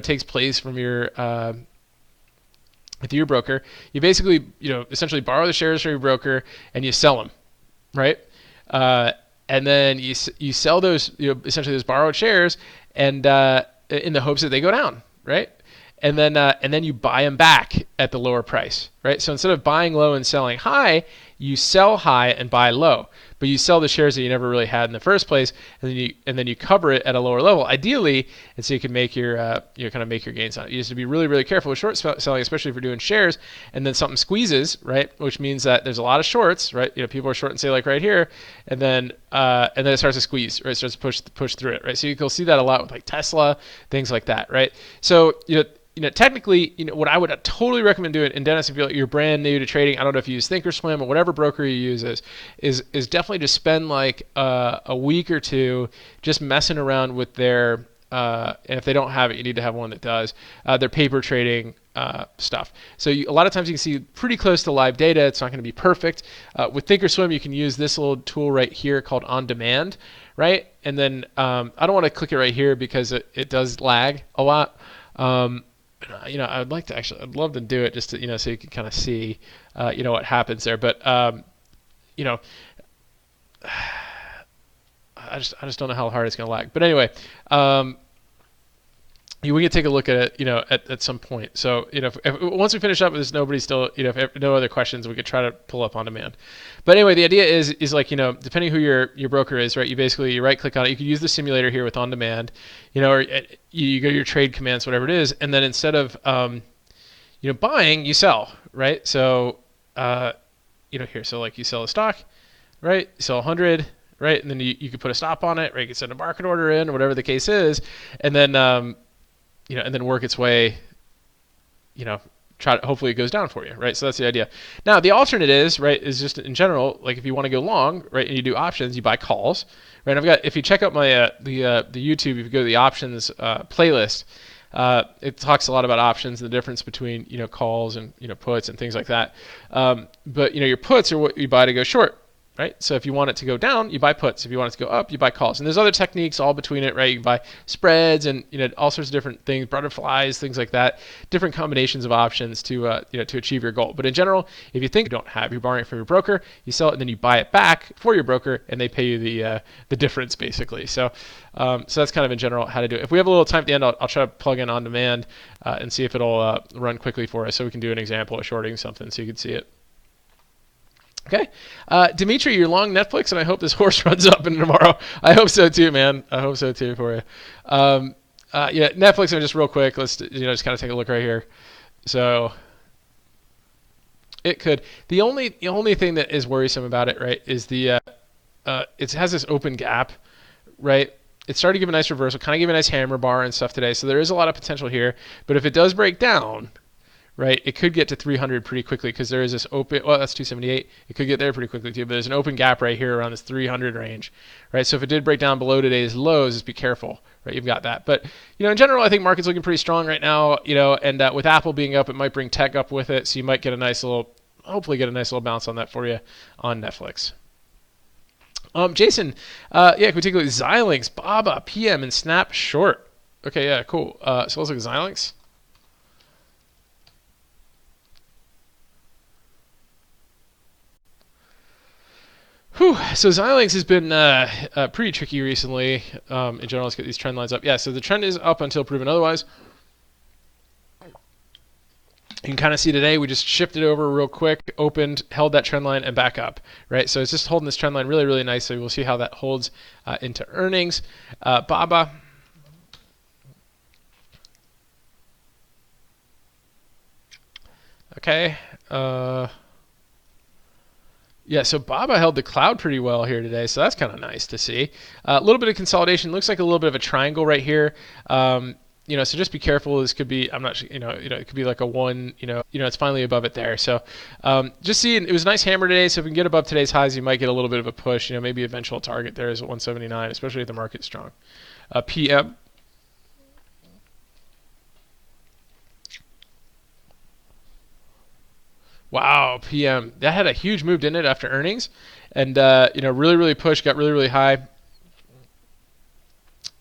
takes place from your with your broker. You basically, essentially borrow the shares from your broker and you sell them, right? And then you sell those, essentially those borrowed shares, and in the hopes that they go down, right? And then you buy them back at the lower price, right? So instead of buying low and selling high, you sell high and buy low, but you sell the shares that you never really had in the first place, and then you cover it at a lower level, ideally, and so you can make your kind of make your gains on it. You just have to be really, really careful with short selling, especially if you're doing shares, and then something squeezes, right? Which means that there's a lot of shorts, right? People are shorting, say, like right here, and then it starts to squeeze, right? It starts to push through it, right? So you'll see that a lot with like Tesla, things like that, right? So technically, what I would totally recommend doing, and Dennis, if you're brand new to trading, I don't know if you use Thinkorswim or whatever broker you use, is definitely just spend like a week or two just messing around with their, and if they don't have it, you need to have one that does, their paper trading stuff. So a lot of times you can see pretty close to live data. It's not going to be perfect. With Thinkorswim, you can use this little tool right here called On Demand, right? And then I don't want to click it right here because it does lag a lot. I'd love to do it just to, so you can kind of see, what happens there. But, I just don't know how hard it's going to lag. But anyway, we can take a look at it, at some point. So, if once we finish up, there's nobody still, if no other questions, we could try to pull up On Demand. But anyway, the idea is like, depending who your broker is, right? You right click on it. You can use the simulator here with On Demand, or you go to your trade commands, whatever it is, and then instead of, buying, you sell, right? So, here, so like you sell a stock, right? You sell 100, right? And then you could put a stop on it, right? You can send a market order in, or whatever the case is, and then, and then work its way, hopefully it goes down for you, right? So that's the idea. Now, the alternate is just in general, like if you want to go long, right, and you do options, you buy calls, right? If you check out my, the YouTube, if you go to the options playlist, it talks a lot about options and the difference between, calls and, puts and things like that. But, your puts are what you buy to go short, right? So if you want it to go down, you buy puts. If you want it to go up, you buy calls. And there's other techniques all between it, right? You can buy spreads and all sorts of different things, butterflies, things like that, different combinations of options to to achieve your goal. But in general, if you think you don't have, you're borrowing it from your broker, you sell it and then you buy it back for your broker, and they pay you the difference basically. So that's kind of in general how to do it. If we have a little time at the end, I'll try to plug in On Demand and see if it'll run quickly for us, so we can do an example of shorting something so you can see it. Okay, Dimitri, you're long Netflix, and I hope this horse runs up in tomorrow. I hope so too, man. I hope so too for you. Netflix. And just real quick, let's just kind of take a look right here. So it could. The only thing that is worrisome about it, right, is it has this open gap, right? It started to give a nice reversal, kind of give a nice hammer bar and stuff today. So there is a lot of potential here. But if it does break down, right, it could get to 300 pretty quickly because there is this open, well, that's 278. It could get there pretty quickly too, but there's an open gap right here around this 300 range, right? So if it did break down below today's lows, just be careful, right? You've got that. But, in general, I think market's looking pretty strong right now, and with Apple being up, it might bring tech up with it. So you might get hopefully get a nice little bounce on that for you on Netflix. Jason, can we take a look at Xilinx, BABA, PM, and Snap short? Okay, yeah, cool. So let's look at Xilinx. Whew. So Xilinx has been pretty tricky recently. In general, let's get these trend lines up. Yeah, so the trend is up until proven otherwise. You can kind of see today we just shifted over real quick, opened, held that trend line, and back up, right? So it's just holding this trend line really, really nicely. We'll see how that holds into earnings. BABA. Okay. Yeah, so BABA held the cloud pretty well here today, so that's kind of nice to see. A little bit of consolidation. Looks like a little bit of a triangle right here. So just be careful. This could be, I'm not sure, it could be like a one, it's finally above it there. So just seeing, it was a nice hammer today. So if we can get above today's highs, you might get a little bit of a push. Maybe eventual target there is at 179, especially if the market's strong. PM. Wow, PM. That had a huge move, didn't it, after earnings? And, really, really pushed, got really, really high.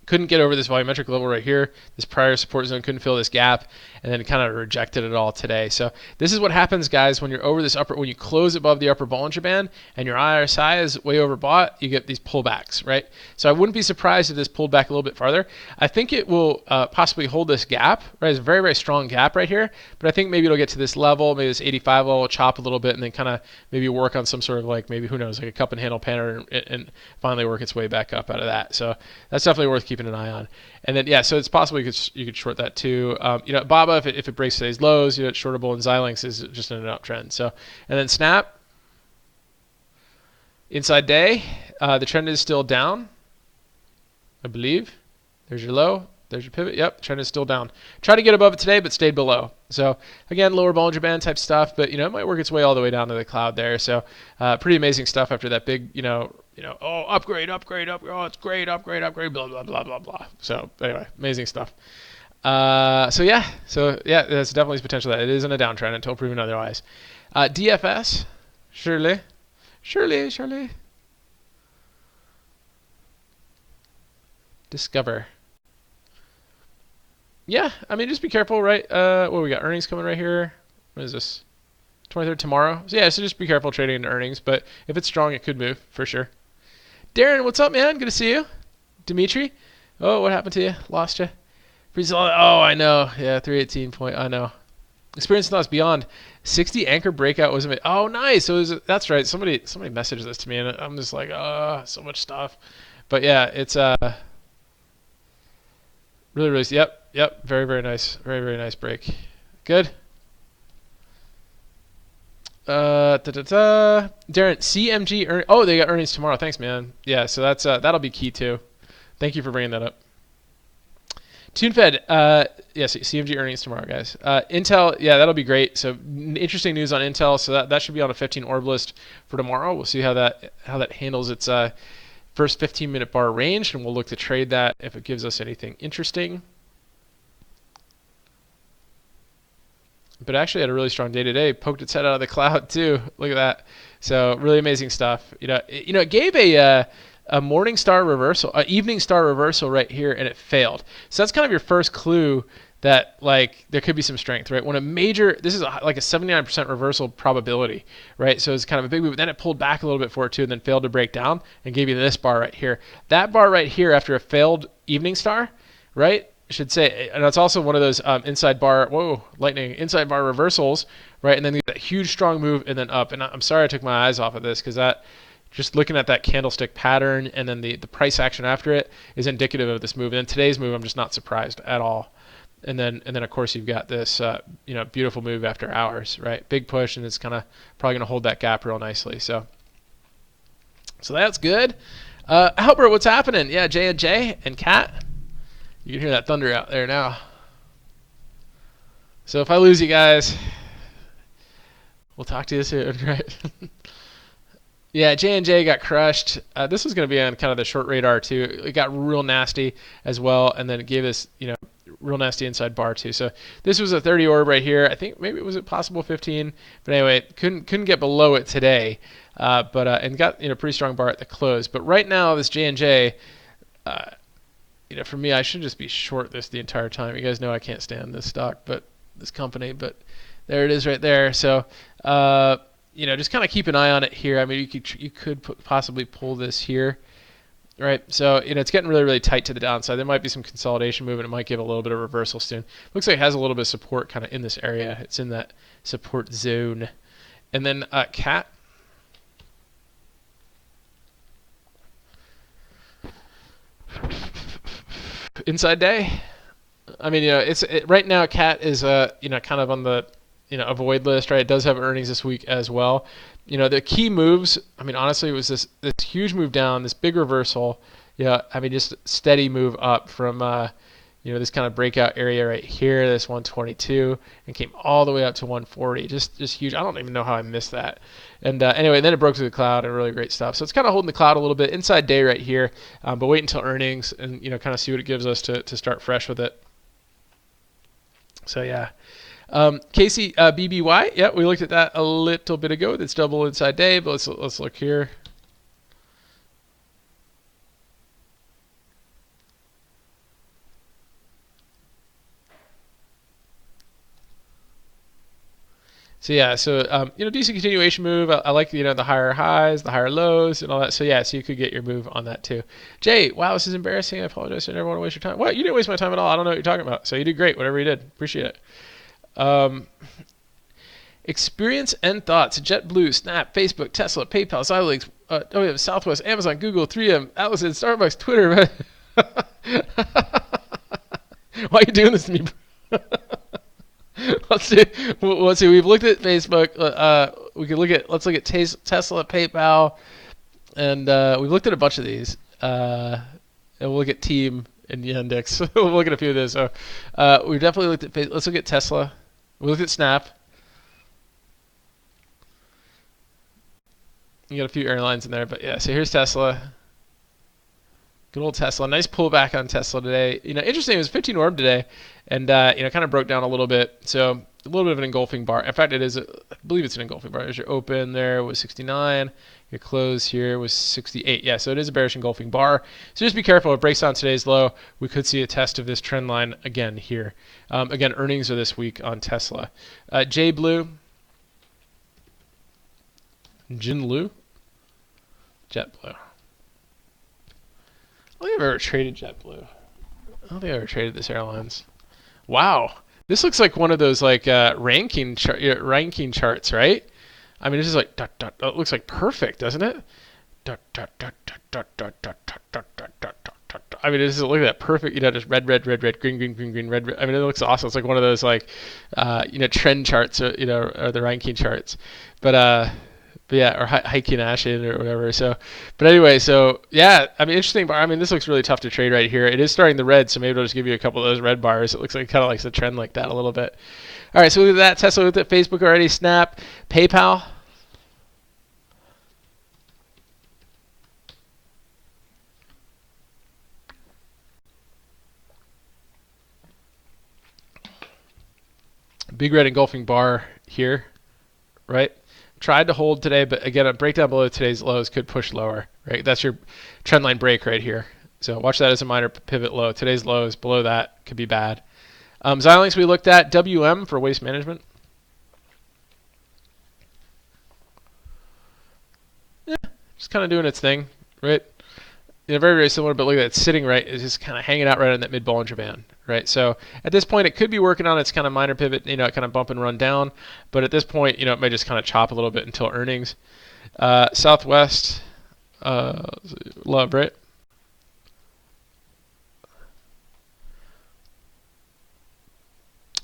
Couldn't get over this volumetric level right here. This prior support zone couldn't fill this gap, and then kind of rejected it all today. So this is what happens, guys, when you're over this when you close above the upper Bollinger Band and your RSI is way overbought, you get these pullbacks, right? So I wouldn't be surprised if this pulled back a little bit farther. I think it will possibly hold this gap, right? It's a very, very strong gap right here, but I think maybe it'll get to this level, maybe this 85 level, chop a little bit, and then kind of maybe work on some sort of like, maybe, who knows, like a cup and handle pattern, and finally work its way back up out of that. So that's definitely worth keeping an eye on. And then, so it's possible you could short that too. BABA, if it breaks today's lows, it's shortable, and Xilinx is just in an uptrend. So, and then Snap, inside day, the trend is still down, I believe. There's your low. There's your pivot. Yep, trend is still down. Tried to get above it today, but stayed below. So again, lower Bollinger Band type stuff, but it might work its way all the way down to the cloud there. So pretty amazing stuff after that big, upgrade, oh, it's great, upgrade, blah, blah, blah, blah, blah. So anyway, amazing stuff. So yeah, there's definitely potential that it is in a downtrend until proven otherwise. DFS, surely. Discover. Yeah, just be careful, right? We got earnings coming right here. What is this? 23rd tomorrow. So just be careful trading into earnings, but if it's strong, it could move for sure. Darren, what's up, man? Good to see you. Dimitri, oh, what happened to you? Lost you. Oh, I know. Yeah, 318 point. I know. Experience thoughts beyond 60 anchor breakout was amazing. Oh, nice. So that's right. Somebody messaged this to me, and I'm just like, so much stuff. But yeah, it's really, really. Yep. Very, very nice. Very, very nice break. Good. Darren, CMG oh, they got earnings tomorrow. Thanks, man. Yeah, so that's that'll be key too. Thank you for bringing that up. TuneFed, yes, CMG earnings tomorrow, guys. Intel, yeah, that'll be great. So interesting news on Intel. So that should be on a 15 orb list for tomorrow. We'll see how that handles its first 15-minute bar range, and we'll look to trade that if it gives us anything interesting. But actually had a really strong day today. Poked its head out of the cloud too. Look at that. So really amazing stuff. It gave a morning star reversal, an evening star reversal right here, and it failed. So that's kind of your first clue that there could be some strength, right? When this is like a 79% reversal probability, right? So it's kind of a big move. Then it pulled back a little bit for it too, and then failed to break down and gave you this bar right here. That bar right here after a failed evening star, right? Should say, and it's also one of those inside bar reversals, right? And then that huge strong move and then up. And I'm sorry I took my eyes off of this because that, just looking at that candlestick pattern and then the price action after it is indicative of this move. And then today's move, I'm just not surprised at all. And then of course you've got this beautiful move after hours, right? Big push, and it's kind of probably going to hold that gap real nicely. So that's good. Albert, what's happening? Yeah, J and Kat. You can hear that thunder out there now. So if I lose you guys, we'll talk to you soon, right? Yeah, J&J got crushed. This was going to be on kind of the short radar too. It got real nasty as well, and then it gave us, real nasty inside bar too. So this was a 30 orb right here. I think maybe was it possible 15, but anyway, couldn't get below it today. And got pretty strong bar at the close. But right now this J&J. For me, I should just be short this the entire time. You guys know I can't stand this company, but there it is right there. So, just kind of keep an eye on it here. You could possibly pull this here, right? So, it's getting really, really tight to the downside. There might be some consolidation movement. It might give a little bit of reversal soon. Looks like it has a little bit of support kind of in this area. It's in that support zone. And then Cat. Inside day. Right now Cat is kind of on the avoid list, right? It does have earnings this week as well. The key moves, honestly, it was this huge move down, this big reversal. Just steady move up from This kind of breakout area right here, this 122, and came all the way up to 140. Just huge. I don't even know how I missed that. And anyway, then it broke through the cloud and really great stuff. So it's kind of holding the cloud a little bit inside day right here, but wait until earnings and kind of see what it gives us to start fresh with it. So yeah. Casey BBY, yeah, we looked at that a little bit ago. That's double inside day, but let's look here. So yeah, decent continuation move. I like the higher highs, the higher lows, and all that. So yeah, so you could get your move on that too. Jay, wow, this is embarrassing. I apologize. I never want to waste your time. What? You didn't waste my time at all. I don't know what you're talking about. So you did great. Whatever you did, appreciate it. Experience and thoughts: JetBlue, Snap, Facebook, Tesla, PayPal, Xilinx, we have Southwest, Amazon, Google, 3M, Allison, Starbucks, Twitter. Why are you doing this to me? Let's see. We've looked at Facebook. Let's look at Tesla, PayPal, and we've looked at a bunch of these. And we'll look at Team and Yandex. We'll look at a few of those. So we've definitely looked at Facebook. Let's look at Tesla. We looked at Snap. You got a few airlines in there, but yeah. So here's Tesla. Good old Tesla. Nice pullback on Tesla today. Interesting. It was 15 orb today, and kind of broke down a little bit. So a little bit of an engulfing bar. In fact, I believe it's an engulfing bar. As your open there was 69. Your close here was 68. Yeah, so it is a bearish engulfing bar. So just be careful. If it breaks down today's low, we could see a test of this trend line again here. Again, earnings are this week on Tesla. JBlue. Jinlu. JetBlue. I don't think I've ever traded JetBlue. I don't think I've ever traded this airlines. Wow, this looks like one of those ranking charts, right? I mean, this is like it looks like perfect, doesn't it? I mean, look at that perfect. Just red, green, red. I mean, it looks awesome. It's like one of those trend charts, or the ranking charts, but yeah, or Heikin Ashin or whatever. So, but anyway, yeah, I mean, interesting bar. I mean, this looks really tough to trade right here. It is starting the red, so maybe I'll just give you a couple of those red bars. It looks like kind of likes the trend like that a little bit. All right, so look at that. Tesla, looked at Facebook already. Snap, PayPal. Big red engulfing bar here, right? Tried to hold today, but again, a breakdown below today's lows could push lower, right? That's your trend line break right here. So watch that as a minor pivot low. Today's lows below that could be bad. Xilinx we looked at. WM for waste management. Yeah, just kind of doing its thing, right? Very, very similar, but look at that. It's sitting right. It's just kind of hanging out right in that mid Bollinger Band, right? So at this point, it could be working on its kind of minor pivot, kind of bump and run down. But at this point, it may just kind of chop a little bit until earnings. Southwest, love, right?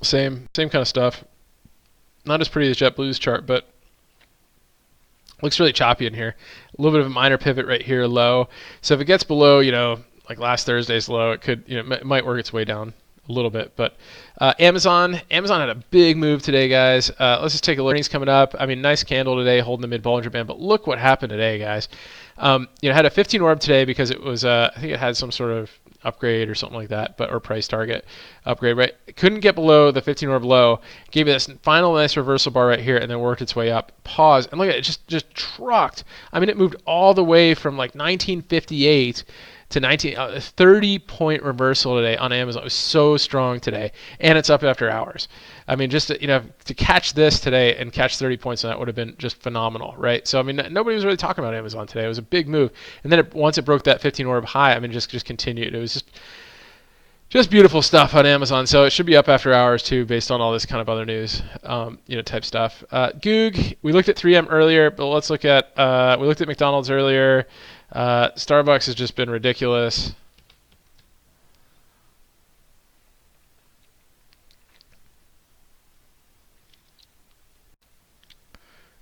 Same kind of stuff. Not as pretty as JetBlue's chart, but looks really choppy in here. A little bit of a minor pivot right here, low. So if it gets below, like last Thursday's low, it could, it might work its way down a little bit. But Amazon had a big move today, guys. Let's just take a look. Earnings coming up. I mean, nice candle today, holding the mid Bollinger Band. But look what happened today, guys. It had a 15 orb today because it was, I think it had some sort of upgrade or something like that, or price target upgrade, right? It couldn't get below the 15 orb low. Gave it this final nice reversal bar right here, and then worked its way up. Pause, and look at it, just trucked. I mean, it moved all the way from like 1958 to 30-point reversal today on Amazon. It was so strong today, and it's up after hours. I mean, just to catch this today and catch 30 points on that would have been just phenomenal, right? So I mean, nobody was really talking about Amazon today. It was a big move, and then once it broke that 15 orb high, I mean, just continued. It was just beautiful stuff on Amazon. So it should be up after hours too, based on all this kind of other news, type stuff. Goog, we looked at 3M earlier, but let's look at we looked at McDonald's earlier. Starbucks has just been ridiculous.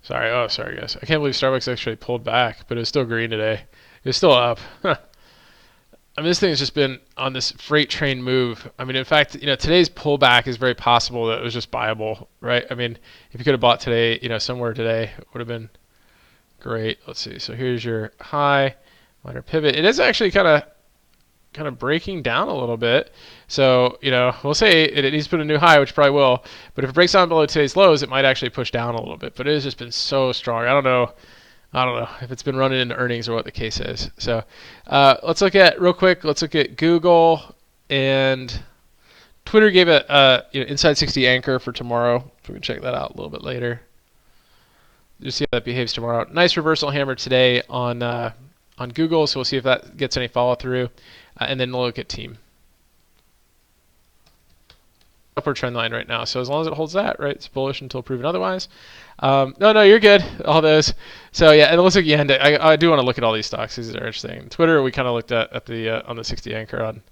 Sorry guys. I can't believe Starbucks actually pulled back, but it was still green today. It was still up. I mean, this thing has just been on this freight train move. I mean, in fact, today's pullback is very possible that it was just buyable, right? I mean, if you could have bought today, somewhere today, it would have been great. Let's see. So here's your high, minor pivot. It is actually kind of breaking down a little bit. So, we'll say it needs to put a new high, which probably will. But if it breaks down below today's lows, it might actually push down a little bit. But it has just been so strong. I don't know if it's been running into earnings or what the case is. So let's look at Google and Twitter gave a inside 60 anchor for tomorrow. So we can check that out a little bit later. Just see how that behaves tomorrow. Nice reversal hammer today on Google, so we'll see if that gets any follow through, and then we'll look at team. Upward trend line right now, so as long as it holds that, right, it's bullish until proven otherwise. No, you're good. All those. So yeah, it looks like Yandex. I do want to look at all these stocks. These are interesting. Twitter, we kind of looked at the on the 60 anchor on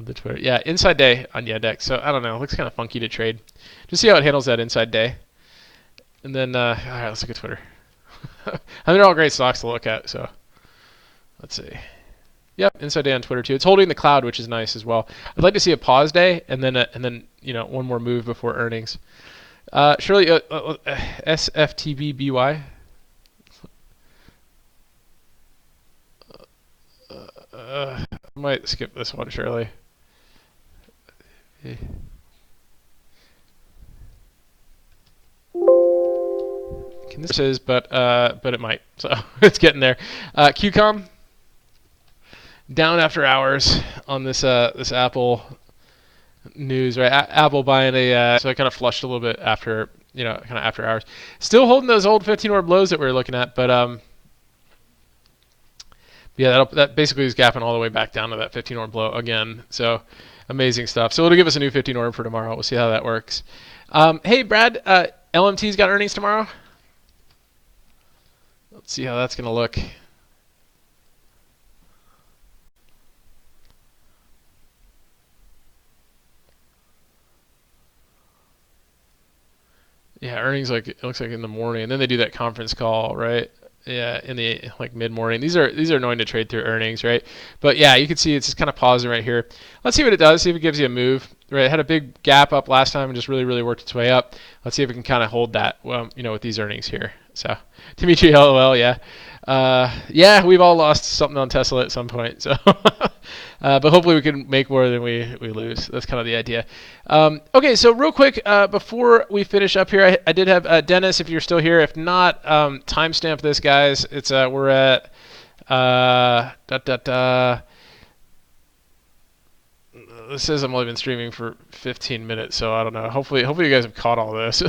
the Twitter. Yeah, inside day on Yandex. So I don't know. It looks kind of funky to trade. Just see how it handles that inside day. And then all right, let's look at Twitter. I mean, they're all great stocks to look at. So let's see. Yep, inside day on Twitter too. It's holding the cloud, which is nice as well. I'd like to see a pause day and then one more move before earnings. Surely SFTBBY. I might skip this one, Shirley. This is, but it might. So it's getting there. QCOM down after hours on this Apple news, right? Apple buying so it kind of flushed a little bit after, kind of after hours. Still holding those old 15 orb lows that we were looking at, but yeah, that basically is gapping all the way back down to that 15 orb low again. So amazing stuff. So it'll give us a new 15 orb for tomorrow. We'll see how that works. Hey, Brad, LMT's got earnings tomorrow. Let's see how that's going to look. Yeah, earnings it looks like in the morning, and then they do that conference call, right? Yeah, in the mid morning. These are annoying to trade through earnings, right? But yeah, you can see it's just kind of pausing right here. Let's see what it does. See if it gives you a move. Right, it had a big gap up last time and just really worked its way up. Let's see if it can kind of hold that. Well, with these earnings here. So, Dimitri, LOL, yeah. Yeah, we've all lost something on Tesla at some point. So, but hopefully we can make more than we lose. That's kind of the idea. Okay, so real quick, before we finish up here, I did have Dennis, if you're still here. If not, timestamp this, guys. It's we're at This says I've only been streaming for 15 minutes, so I don't know. Hopefully you guys have caught all this.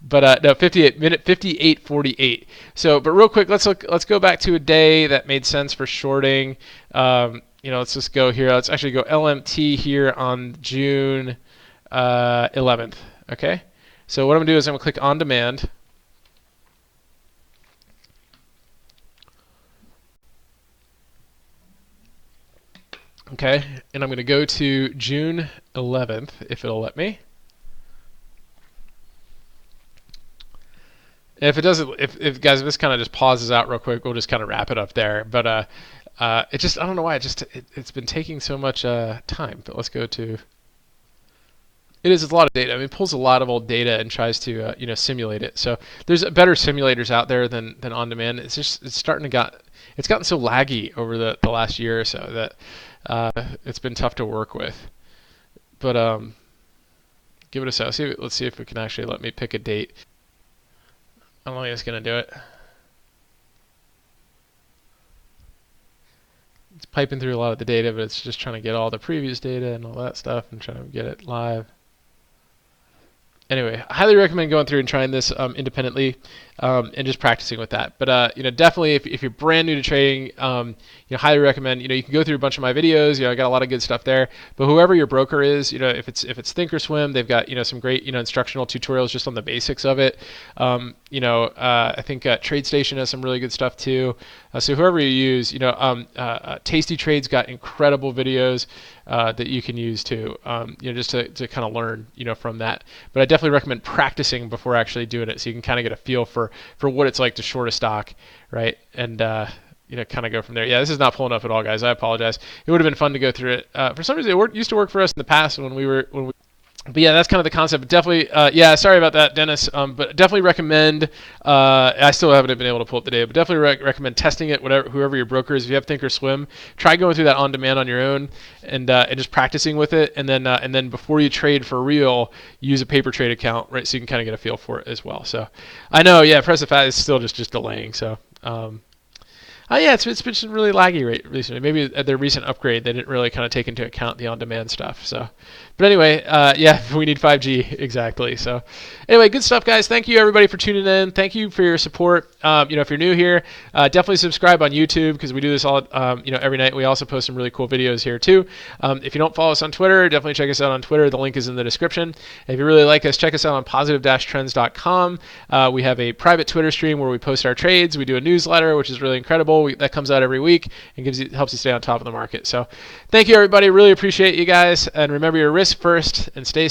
But no, 58:48. So, but real quick, let's go back to a day that made sense for shorting. Let's just go here. Let's actually go LMT here on June 11th. Okay. So what I'm gonna do is I'm gonna click on demand. Okay, and I'm going to go to June 11th, if it'll let me. And if it doesn't, if guys, if this kind of just pauses out real quick, we'll just kind of wrap it up there. But it just, I don't know why, it's been taking so much time. But let's go to. It's a lot of data. I mean, it pulls a lot of old data and tries to simulate it. So there's better simulators out there than on demand. It's gotten so laggy over the last year or so that. It's been tough to work with, but give it a shot. Let's see if it can actually let me pick a date. I don't think it's gonna do it. It's piping through a lot of the data, but it's just trying to get all the previous data and all that stuff and trying to get it live. Anyway, I highly recommend going through and trying this independently and just practicing with that. But definitely if you're brand new to trading, highly recommend. You can go through a bunch of my videos. I got a lot of good stuff there. But whoever your broker is, if it's Thinkorswim, they've got some great instructional tutorials just on the basics of it. I think TradeStation has some really good stuff too. So whoever you use, Tasty Trade's got incredible videos that you can use too. Just to kind of learn from that. But I definitely recommend practicing before actually doing it, so you can kind of get a feel for what it's like to short a stock, right? And kind of go from there. Yeah, this is not pulling up at all, guys. I apologize. It would have been fun to go through it. For some reason, it used to work for us in the past when we but yeah, that's kind of the concept. Definitely, yeah, sorry about that, Dennis. But definitely recommend. I still haven't been able to pull up the data, but definitely recommend testing it. Whoever your broker is, if you have Thinkorswim, try going through that on demand on your own, and just practicing with it. And then before you trade for real, use a paper trade account, right? So you can kind of get a feel for it as well. So I know, yeah, press of fat is still just delaying. So. Yeah, it's been really laggy recently. Maybe at their recent upgrade, they didn't really kind of take into account the on-demand stuff. So, but anyway, yeah, we need 5G exactly. So, anyway, good stuff, guys. Thank you everybody for tuning in. Thank you for your support. If you're new here, definitely subscribe on YouTube because we do this all, every night. We also post some really cool videos here too. If you don't follow us on Twitter, definitely check us out on Twitter. The link is in the description. If you really like us, check us out on positive-trends.com. We have a private Twitter stream where we post our trades. We do a newsletter, which is really incredible. That comes out every week and helps you stay on top of the market. So thank you, everybody. Really appreciate you guys. And remember your risk first and stay